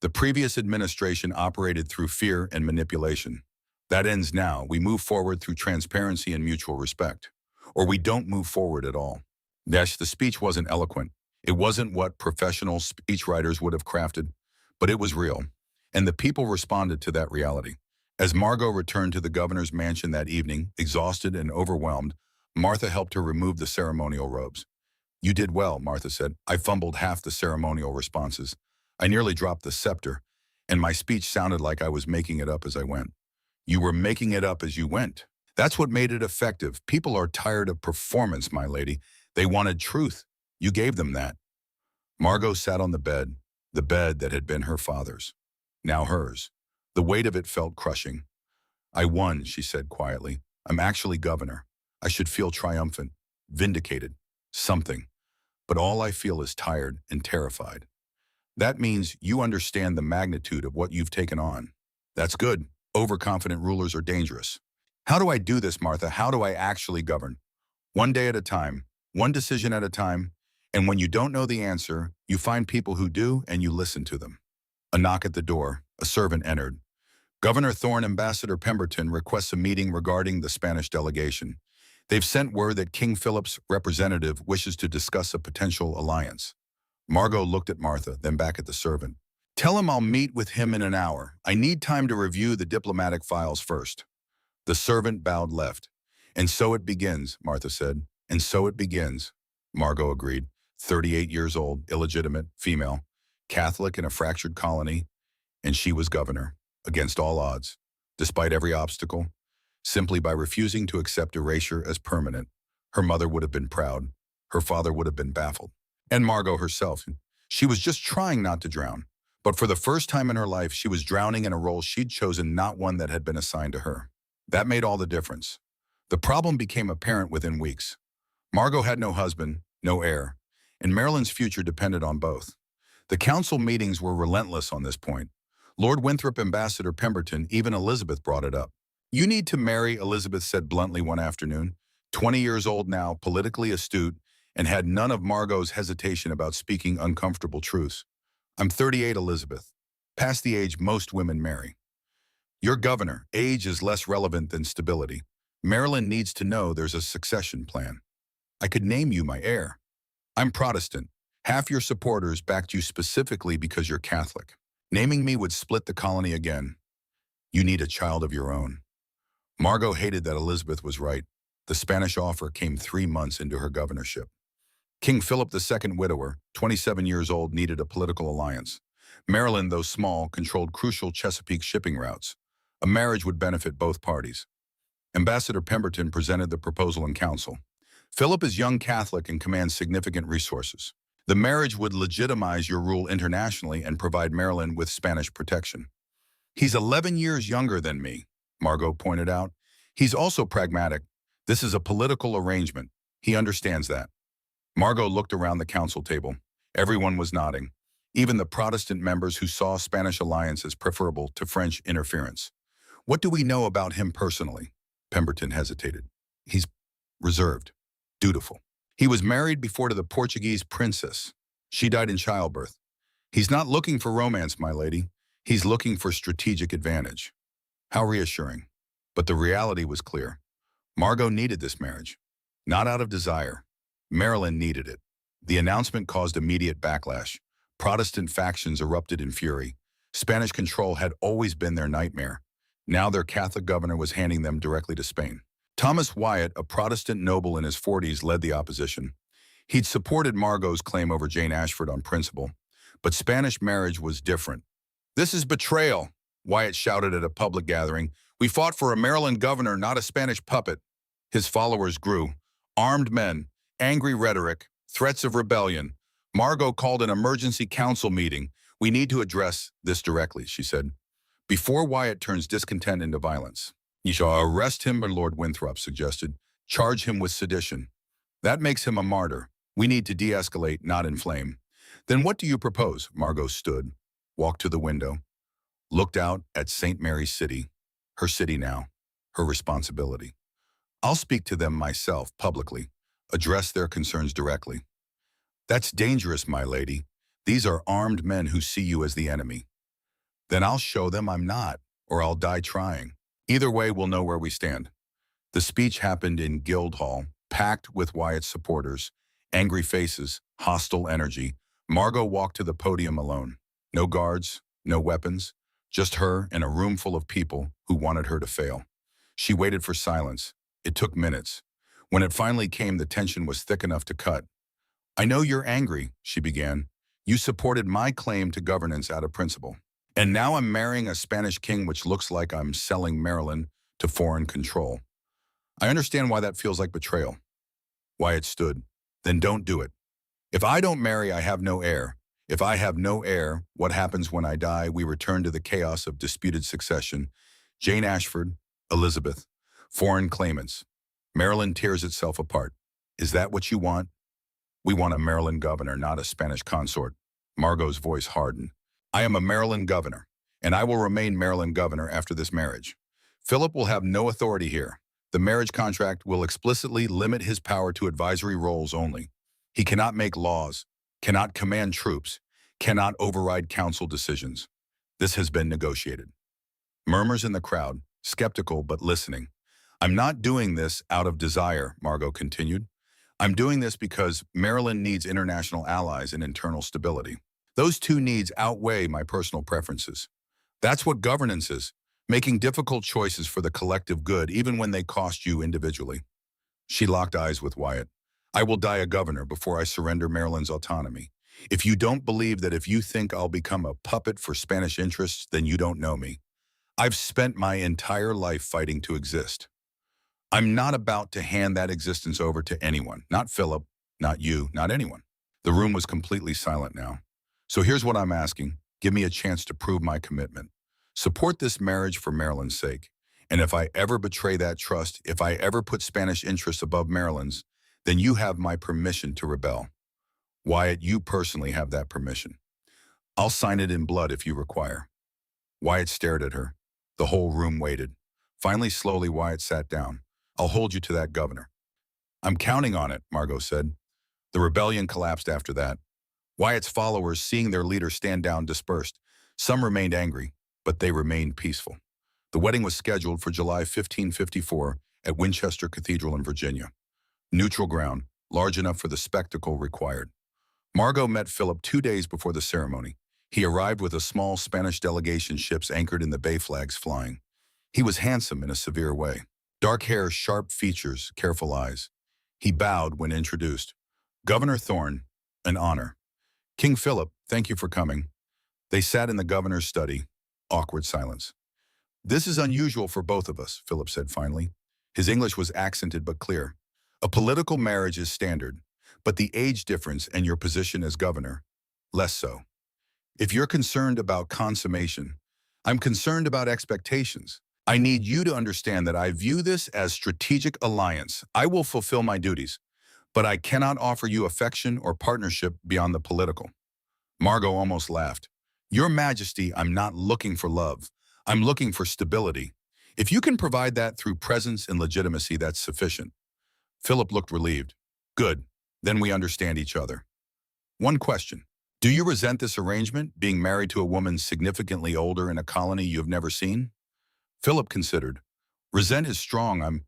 The previous administration operated through fear and manipulation. That ends now. We move forward through transparency and mutual respect. Or we don't move forward at all. The speech wasn't eloquent. It wasn't what professional speechwriters would have crafted, but it was real. And the people responded to that reality. As Margot returned to the governor's mansion that evening, exhausted and overwhelmed, Martha helped her remove the ceremonial robes. You did well, Martha said. I fumbled half the ceremonial responses. I nearly dropped the scepter, and my speech sounded like I was making it up as I went. You were making it up as you went. That's what made it effective. People are tired of performance, my lady. They wanted truth. You gave them that. Margot sat on the bed that had been her father's, now hers. The weight of it felt crushing. I won, she said quietly. I'm actually governor. I should feel triumphant, vindicated, something. But all I feel is tired and terrified. That means you understand the magnitude of what you've taken on. That's good. Overconfident rulers are dangerous. How do I do this, Martha? How do I actually govern? One day at a time, one decision at a time, and when you don't know the answer, you find people who do and you listen to them. A knock at the door. A servant entered. Governor Thorne, Ambassador Pemberton requests a meeting regarding the Spanish delegation. They've sent word that King Philip's representative wishes to discuss a potential alliance. Margot looked at Martha, then back at the servant. Tell him I'll meet with him in an hour. I need time to review the diplomatic files first. The servant bowed left. And so it begins, Martha said. And so it begins, Margot agreed. 38 years old, illegitimate, female, Catholic in a fractured colony, and she was governor, against all odds, despite every obstacle, simply by refusing to accept erasure as permanent. Her mother would have been proud. Her father would have been baffled. And Margot herself, she was just trying not to drown. But for the first time in her life, she was drowning in a role she'd chosen, not one that had been assigned to her. That made all the difference. The problem became apparent within weeks. Margot had no husband, no heir, and Marilyn's future depended on both. The council meetings were relentless on this point. Lord Winthrop, Ambassador Pemberton, even Elizabeth brought it up. You need to marry, Elizabeth said bluntly one afternoon. 20 years old now, politically astute, and had none of Margot's hesitation about speaking uncomfortable truths. I'm 38, Elizabeth, past the age most women marry. You're governor. Age is less relevant than stability. Marilyn needs to know there's a succession plan. I could name you my heir. I'm Protestant. Half your supporters backed you specifically because you're Catholic. Naming me would split the colony again. You need a child of your own. Margot hated that Elizabeth was right. The Spanish offer came 3 months into her governorship. King Philip II, widower, 27 years old, needed a political alliance. Maryland, though small, controlled crucial Chesapeake shipping routes. A marriage would benefit both parties. Ambassador Pemberton presented the proposal in council. Philip is young Catholic and commands significant resources. The marriage would legitimize your rule internationally and provide Maryland with Spanish protection. He's 11 years younger than me, Margot pointed out. He's also pragmatic. This is a political arrangement. He understands that. Margot looked around the council table. Everyone was nodding, even the Protestant members who saw Spanish alliance as preferable to French interference. What do we know about him personally? Pemberton hesitated. He's reserved, dutiful. He was married before to the Portuguese princess. She died in childbirth. He's not looking for romance, my lady. He's looking for strategic advantage. How reassuring. But the reality was clear. Margot needed this marriage, not out of desire. Maryland needed it. The announcement caused immediate backlash. Protestant factions erupted in fury. Spanish control had always been their nightmare. Now their Catholic governor was handing them directly to Spain. Thomas Wyatt, a Protestant noble in his 40s, led the opposition. He'd supported Margot's claim over Jane Ashford on principle. But Spanish marriage was different. This is betrayal, Wyatt shouted at a public gathering. We fought for a Maryland governor, not a Spanish puppet. His followers grew. Armed men, angry rhetoric, threats of rebellion. Margot called an emergency council meeting. We need to address this directly, she said. Before Wyatt turns discontent into violence. You shall arrest him, Lord Winthrop suggested. Charge him with sedition. That makes him a martyr. We need to de-escalate, not inflame. Then what do you propose? Margot stood, walked to the window, looked out at St. Mary's City, her city now, her responsibility. I'll speak to them myself, publicly, address their concerns directly. That's dangerous, my lady. These are armed men who see you as the enemy. Then I'll show them I'm not, or I'll die trying. Either way, we'll know where we stand. The speech happened in Guildhall, packed with Wyatt's supporters, angry faces, hostile energy. Margot walked to the podium alone. No guards, no weapons, just her and a room full of people who wanted her to fail. She waited for silence. It took minutes. When it finally came, the tension was thick enough to cut. I know you're angry, she began. You supported my claim to governance out of principle. And now I'm marrying a Spanish king, which looks like I'm selling Maryland to foreign control. I understand why that feels like betrayal. Wyatt stood. Then don't do it. If I don't marry, I have no heir. If I have no heir, what happens when I die? We return to the chaos of disputed succession. Jane Ashford, Elizabeth, foreign claimants. Maryland tears itself apart. Is that what you want? We want a Maryland governor, not a Spanish consort. Margot's voice hardened. I am a Maryland governor, and I will remain Maryland governor after this marriage. Philip will have no authority here. The marriage contract will explicitly limit his power to advisory roles only. He cannot make laws, cannot command troops, cannot override council decisions. This has been negotiated. Murmurs in the crowd, skeptical but listening. I'm not doing this out of desire, Margot continued. I'm doing this because Maryland needs international allies and internal stability. Those two needs outweigh my personal preferences. That's what governance is, making difficult choices for the collective good, even when they cost you individually. She locked eyes with Wyatt. I will die a governor before I surrender Maryland's autonomy. If you don't believe that if you think I'll become a puppet for Spanish interests, then you don't know me. I've spent my entire life fighting to exist. I'm not about to hand that existence over to anyone. Not Philip, not you, not anyone. The room was completely silent now. So here's what I'm asking. Give me a chance to prove my commitment. Support this marriage for Maryland's sake. And if I ever betray that trust, if I ever put Spanish interests above Maryland's, then you have my permission to rebel. Wyatt, you personally have that permission. I'll sign it in blood if you require. Wyatt stared at her. The whole room waited. Finally, slowly, Wyatt sat down. I'll hold you to that, Governor. I'm counting on it, Margot said. The rebellion collapsed after that. Wyatt's followers, seeing their leader stand down, dispersed. Some remained angry, but they remained peaceful. The wedding was scheduled for July 1554 at Winchester Cathedral in Virginia. Neutral ground, large enough for the spectacle required. Margot met Philip 2 days before the ceremony. He arrived with a small Spanish delegation ships anchored in the bay, flags flying. He was handsome in a severe way. Dark hair, sharp features, careful eyes. He bowed when introduced. Governor Thorne, an honor. King Philip, thank you for coming. They sat in the governor's study. Awkward silence. This is unusual for both of us, Philip said finally. His English was accented but clear. A political marriage is standard, but the age difference and your position as governor, less so. If you're concerned about consummation, I'm concerned about expectations. I need you to understand that I view this as strategic alliance. I will fulfill my duties, but I cannot offer you affection or partnership beyond the political. Margot almost laughed. Your Majesty, I'm not looking for love. I'm looking for stability. If you can provide that through presence and legitimacy, that's sufficient. Philip looked relieved. Good, then we understand each other. One question. Do you resent this arrangement, being married to a woman significantly older in a colony you've never seen? Philip considered. Resent is strong. I'm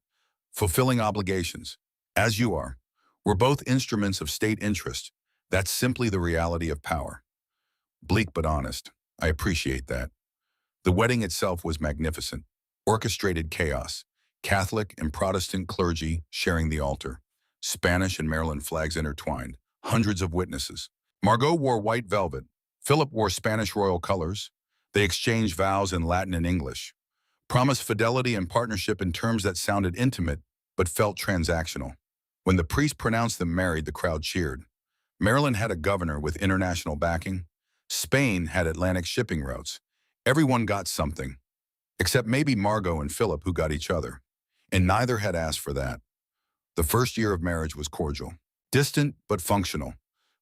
fulfilling obligations, as you are. We're both instruments of state interest. That's simply the reality of power. Bleak but honest. I appreciate that. The wedding itself was magnificent. Orchestrated chaos. Catholic and Protestant clergy sharing the altar. Spanish and Maryland flags intertwined. Hundreds of witnesses. Margot wore white velvet. Philip wore Spanish royal colors. They exchanged vows in Latin and English. Promised fidelity and partnership in terms that sounded intimate but felt transactional. When the priest pronounced them married, the crowd cheered. Maryland had a governor with international backing. Spain had Atlantic shipping routes. Everyone got something, except maybe Margot and Philip, who got each other. And neither had asked for that. The first year of marriage was cordial. Distant but functional.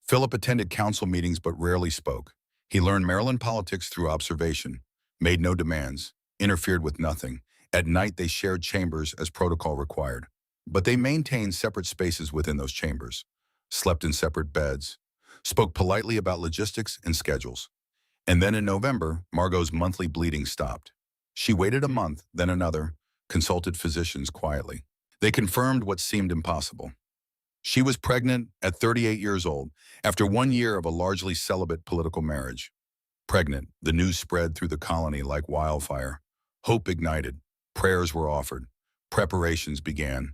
Philip attended council meetings but rarely spoke. He learned Maryland politics through observation, made no demands, interfered with nothing. At night they shared chambers as protocol required. But they maintained separate spaces within those chambers, slept in separate beds, spoke politely about logistics and schedules. And then in November, Margot's monthly bleeding stopped. She waited a month, then another, consulted physicians quietly. They confirmed what seemed impossible. She was pregnant at 38 years old, after 1 year of a largely celibate political marriage. Pregnant, the news spread through the colony like wildfire. Hope ignited. Prayers were offered. Preparations began.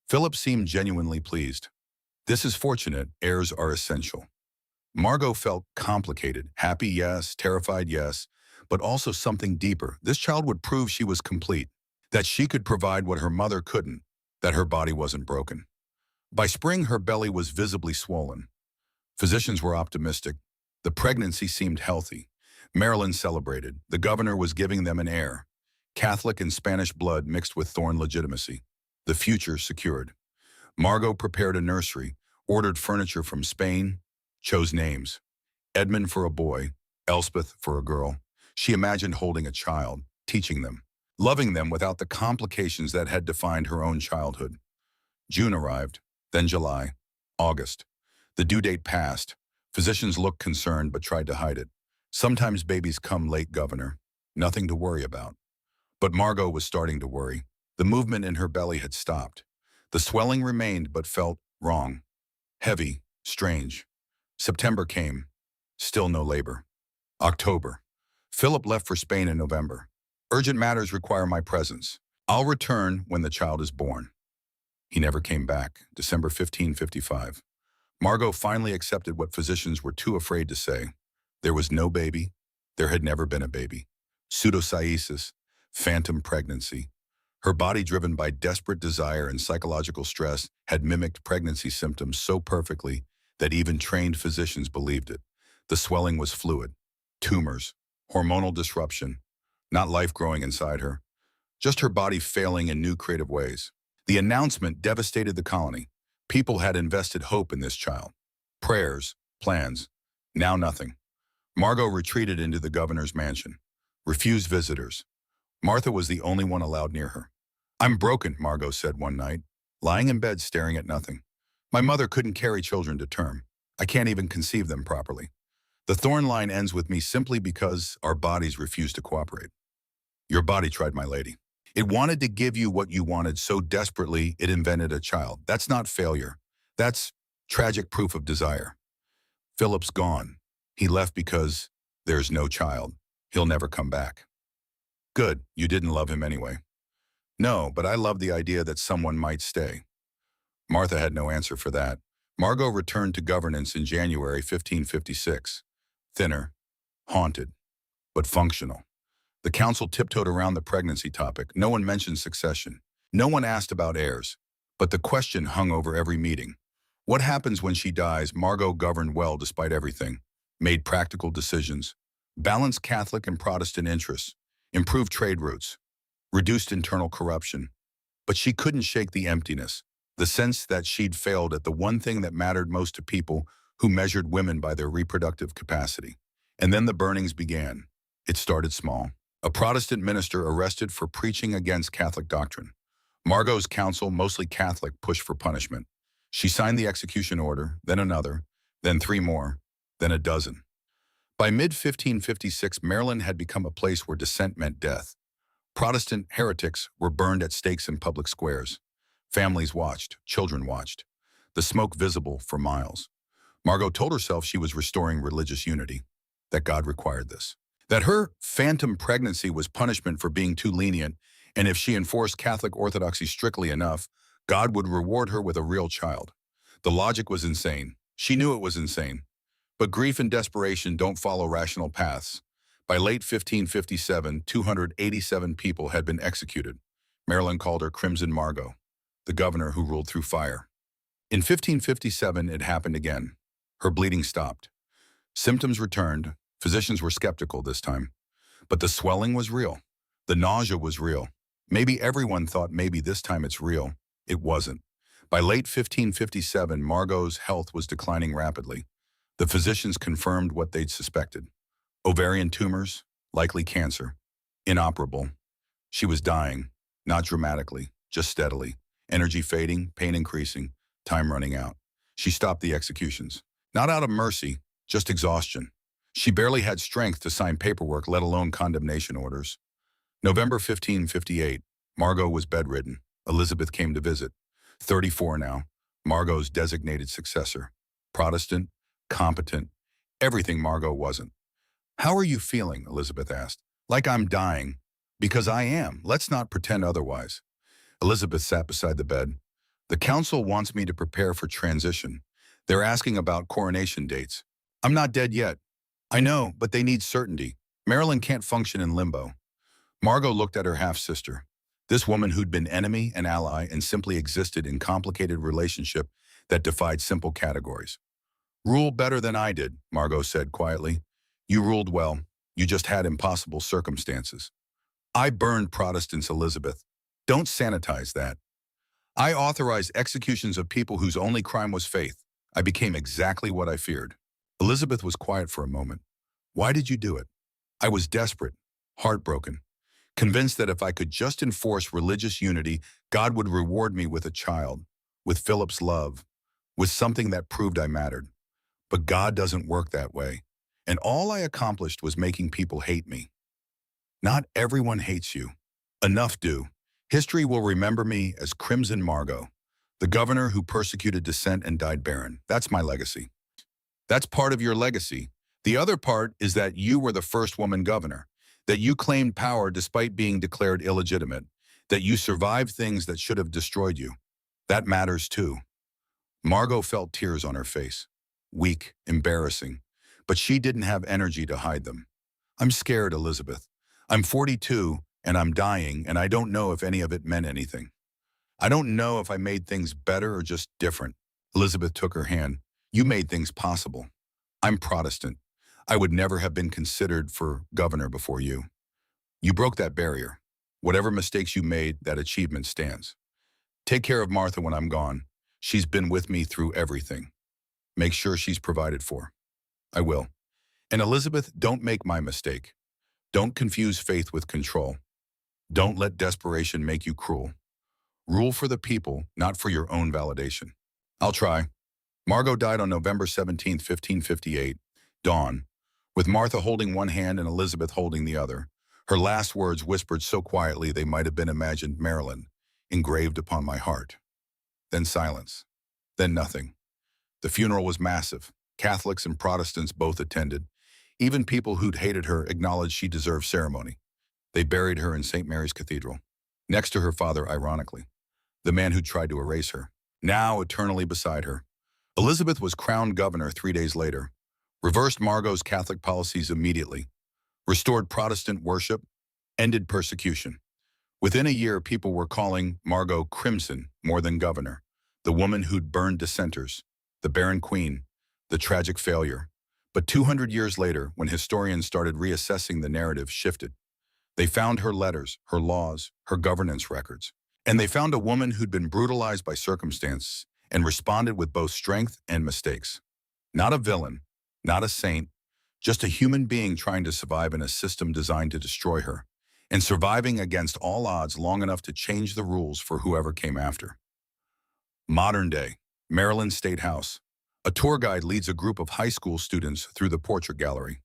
Philip seemed genuinely pleased. This is fortunate. Heirs are essential. Margot felt complicated. Happy, yes. Terrified, yes. But also something deeper. This child would prove she was complete, that she could provide what her mother couldn't, that her body wasn't broken. By spring, her belly was visibly swollen. Physicians were optimistic. The pregnancy seemed healthy. Maryland celebrated. The governor was giving them an heir. Catholic and Spanish blood mixed with Thorne legitimacy. The future secured. Margot prepared a nursery, ordered furniture from Spain, chose names. Edmund for a boy, Elspeth for a girl. She imagined holding a child, teaching them, loving them without the complications that had defined her own childhood. June arrived, then July, August. The due date passed. Physicians looked concerned but tried to hide it. Sometimes babies come late, Governor. Nothing to worry about. But Margot was starting to worry. The movement in her belly had stopped. The swelling remained but felt wrong, heavy, strange. September came. Still no labor. October. Philip left for Spain in November. Urgent matters require my presence. I'll return when the child is born. He never came back. December 1555. Margot finally accepted what physicians were too afraid to say. There was no baby. There had never been a baby. Pseudocyesis, phantom pregnancy. Her body, driven by desperate desire and psychological stress, had mimicked pregnancy symptoms so perfectly that even trained physicians believed it. The swelling was fluid. Tumors, hormonal disruption, not life growing inside her, just her body failing in new creative ways. The announcement devastated the colony. People had invested hope in this child. Prayers, plans, now nothing. Margot retreated into the governor's mansion, refused visitors. Martha was the only one allowed near her. I'm broken, Margot said one night, lying in bed staring at nothing. My mother couldn't carry children to term. I can't even conceive them properly. The thorn line ends with me simply because our bodies refuse to cooperate. Your body tried, my lady. It wanted to give you what you wanted so desperately it invented a child. That's not failure. That's tragic proof of desire. Philip's gone. He left because there's no child. He'll never come back. Good, you didn't love him anyway. No, but I loved the idea that someone might stay. Martha had no answer for that. Margot returned to governance in January 1556. Thinner, haunted, but functional. The council tiptoed around the pregnancy topic. No one mentioned succession. No one asked about heirs. But the question hung over every meeting. What happens when she dies? Margot governed well despite everything, made practical decisions, balanced Catholic and Protestant interests, improved trade routes, reduced internal corruption. But she couldn't shake the emptiness, the sense that she'd failed at the one thing that mattered most to people who measured women by their reproductive capacity. And then the burnings began. It started small. A Protestant minister arrested for preaching against Catholic doctrine. Margot's council, mostly Catholic, pushed for punishment. She signed the execution order, then another, then 3 more, then a dozen. By mid-1556, Maryland had become a place where dissent meant death. Protestant heretics were burned at stakes in public squares. Families watched, children watched, the smoke visible for miles. Margot told herself she was restoring religious unity, that God required this, that her phantom pregnancy was punishment for being too lenient, and if she enforced Catholic orthodoxy strictly enough, God would reward her with a real child. The logic was insane. She knew it was insane. But grief and desperation don't follow rational paths. By late 1557, 287 people had been executed. Maryland called her Crimson Margot, the governor who ruled through fire. In 1557, it happened again. Her bleeding stopped. Symptoms returned. Physicians were skeptical this time. But the swelling was real. The nausea was real. Maybe everyone thought maybe this time it's real. It wasn't. By late 1557, Margot's health was declining rapidly. The physicians confirmed what they'd suspected. Ovarian tumors, likely cancer, inoperable. She was dying, not dramatically, just steadily. Energy fading, pain increasing, time running out. She stopped the executions. Not out of mercy, just exhaustion. She barely had strength to sign paperwork, let alone condemnation orders. November 1558, Margot was bedridden. Elizabeth came to visit. 34 now, Margot's designated successor. Protestant, competent, everything Margot wasn't. How are you feeling? Elizabeth asked. Like I'm dying. Because I am. Let's not pretend otherwise. Elizabeth sat beside the bed. The council wants me to prepare for transition. They're asking about coronation dates. I'm not dead yet. I know, but they need certainty. Maryland can't function in limbo. Margot looked at her half-sister. This woman who'd been enemy and ally and simply existed in complicated relationship that defied simple categories. Rule better than I did, Margot said quietly. You ruled well. You just had impossible circumstances. I burned Protestants, Elizabeth. Don't sanitize that. I authorized executions of people whose only crime was faith. I became exactly what I feared. Elizabeth was quiet for a moment. Why did you do it? I was desperate, heartbroken, convinced that if I could just enforce religious unity, God would reward me with a child, with Philip's love, with something that proved I mattered. But God doesn't work that way, and all I accomplished was making people hate me. Not everyone hates you. Enough do. History will remember me as Crimson Margot, the governor who persecuted dissent and died barren. That's my legacy. That's part of your legacy. The other part is that you were the first woman governor, that you claimed power despite being declared illegitimate, that you survived things that should have destroyed you. That matters too. Margot felt tears on her face. Weak, embarrassing. But she didn't have energy to hide them. I'm scared, Elizabeth. I'm 42, and I'm dying, and I don't know if any of it meant anything. I don't know if I made things better or just different. Elizabeth took her hand. You made things possible. I'm Protestant. I would never have been considered for governor before you. You broke that barrier. Whatever mistakes you made, that achievement stands. Take care of Martha when I'm gone. She's been with me through everything. Make sure she's provided for. I will. And Elizabeth, don't make my mistake. Don't confuse faith with control. Don't let desperation make you cruel. Rule for the people, not for your own validation. I'll try. Margot died on November 17, 1558, dawn, with Martha holding one hand and Elizabeth holding the other. Her last words whispered so quietly they might have been imagined Maryland, engraved upon my heart. Then silence. Then nothing. The funeral was massive. Catholics and Protestants both attended. Even people who'd hated her acknowledged she deserved ceremony. They buried her in St. Mary's Cathedral, next to her father, ironically, the man who tried to erase her, now eternally beside her. Elizabeth was crowned governor 3 days later, reversed Margot's Catholic policies immediately, restored Protestant worship, ended persecution. Within a year, people were calling Margot Crimson more than governor, the woman who'd burned dissenters, the barren queen, the tragic failure. But 200 years later, when historians started reassessing the narrative shifted. They found her letters, her laws, her governance records. And they found a woman who'd been brutalized by circumstance and responded with both strength and mistakes. Not a villain, not a saint, just a human being trying to survive in a system designed to destroy her, and surviving against all odds long enough to change the rules for whoever came after. Modern day, Maryland State House. A tour guide leads a group of high school students through the portrait gallery.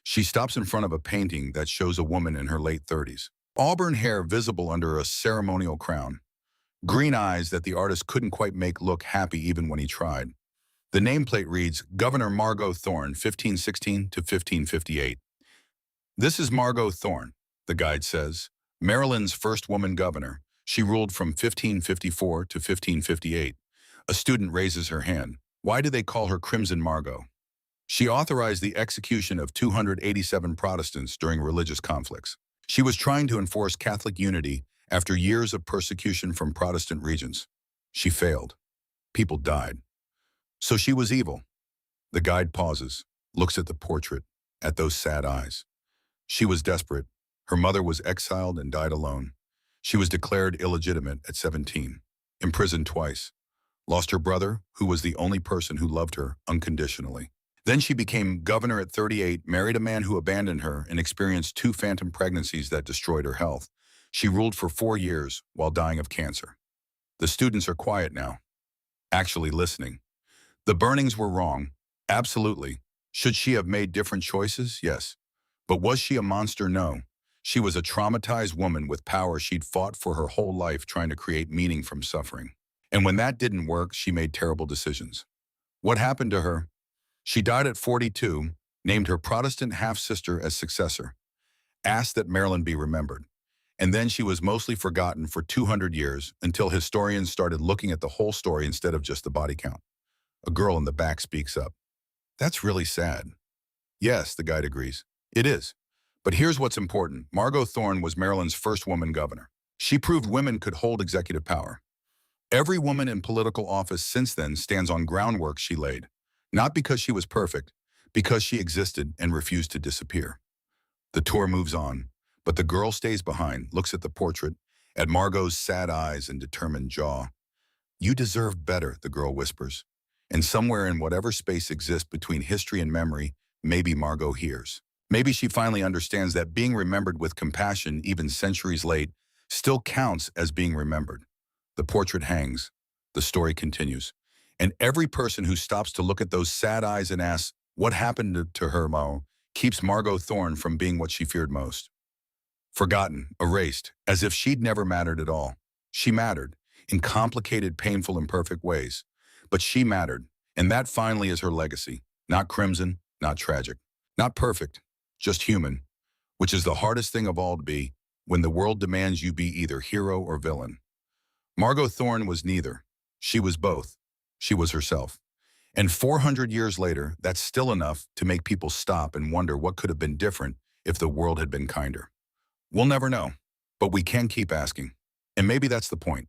She stops in front of a painting that shows a woman in her late 30s. Auburn hair visible under a ceremonial crown. Green eyes that the artist couldn't quite make look happy even when he tried. The nameplate reads, Governor Margot Thorne, 1516 to 1558. This is Margot Thorne, the guide says, Maryland's first woman governor. She ruled from 1554 to 1558. A student raises her hand. Why do they call her Crimson Margot? She authorized the execution of 287 Protestants during religious conflicts. She was trying to enforce Catholic unity after years of persecution from Protestant regions. She failed. People died. So she was evil. The guide pauses, looks at the portrait, at those sad eyes. She was desperate. Her mother was exiled and died alone. She was declared illegitimate at 17, imprisoned twice. Lost her brother, who was the only person who loved her unconditionally. Then she became governor at 38, married a man who abandoned her, and experienced 2 phantom pregnancies that destroyed her health. She ruled for 4 years while dying of cancer. The students are quiet now, actually listening. The burnings were wrong. Absolutely. Should she have made different choices? Yes. But was she a monster? No. She was a traumatized woman with power she'd fought for her whole life trying to create meaning from suffering. And when that didn't work, she made terrible decisions. What happened to her? She died at 42, named her Protestant half-sister as successor, asked that Maryland be remembered. And then she was mostly forgotten for 200 years until historians started looking at the whole story instead of just the body count. A girl in the back speaks up. That's really sad. Yes, the guide agrees. It is. But here's what's important. Margot Thorne was Maryland's first woman governor. She proved women could hold executive power. Every woman in political office since then stands on groundwork she laid, not because she was perfect, because she existed and refused to disappear. The tour moves on, but the girl stays behind, looks at the portrait, at Margot's sad eyes and determined jaw. You deserve better, the girl whispers. And somewhere in whatever space exists between history and memory, maybe Margot hears. Maybe she finally understands that being remembered with compassion, even centuries late, still counts as being remembered. The portrait hangs. The story continues. And every person who stops to look at those sad eyes and asks, what happened to her, keeps Margot Thorne from being what she feared most. Forgotten, erased, as if she'd never mattered at all. She mattered, in complicated, painful, imperfect ways. But she mattered, and that finally is her legacy. Not crimson, not tragic, not perfect, just human, which is the hardest thing of all to be when the world demands you be either hero or villain. Margot Thorne was neither. She was both. She was herself. And 400 years later, that's still enough to make people stop and wonder what could have been different if the world had been kinder. We'll never know, but we can keep asking. And maybe that's the point.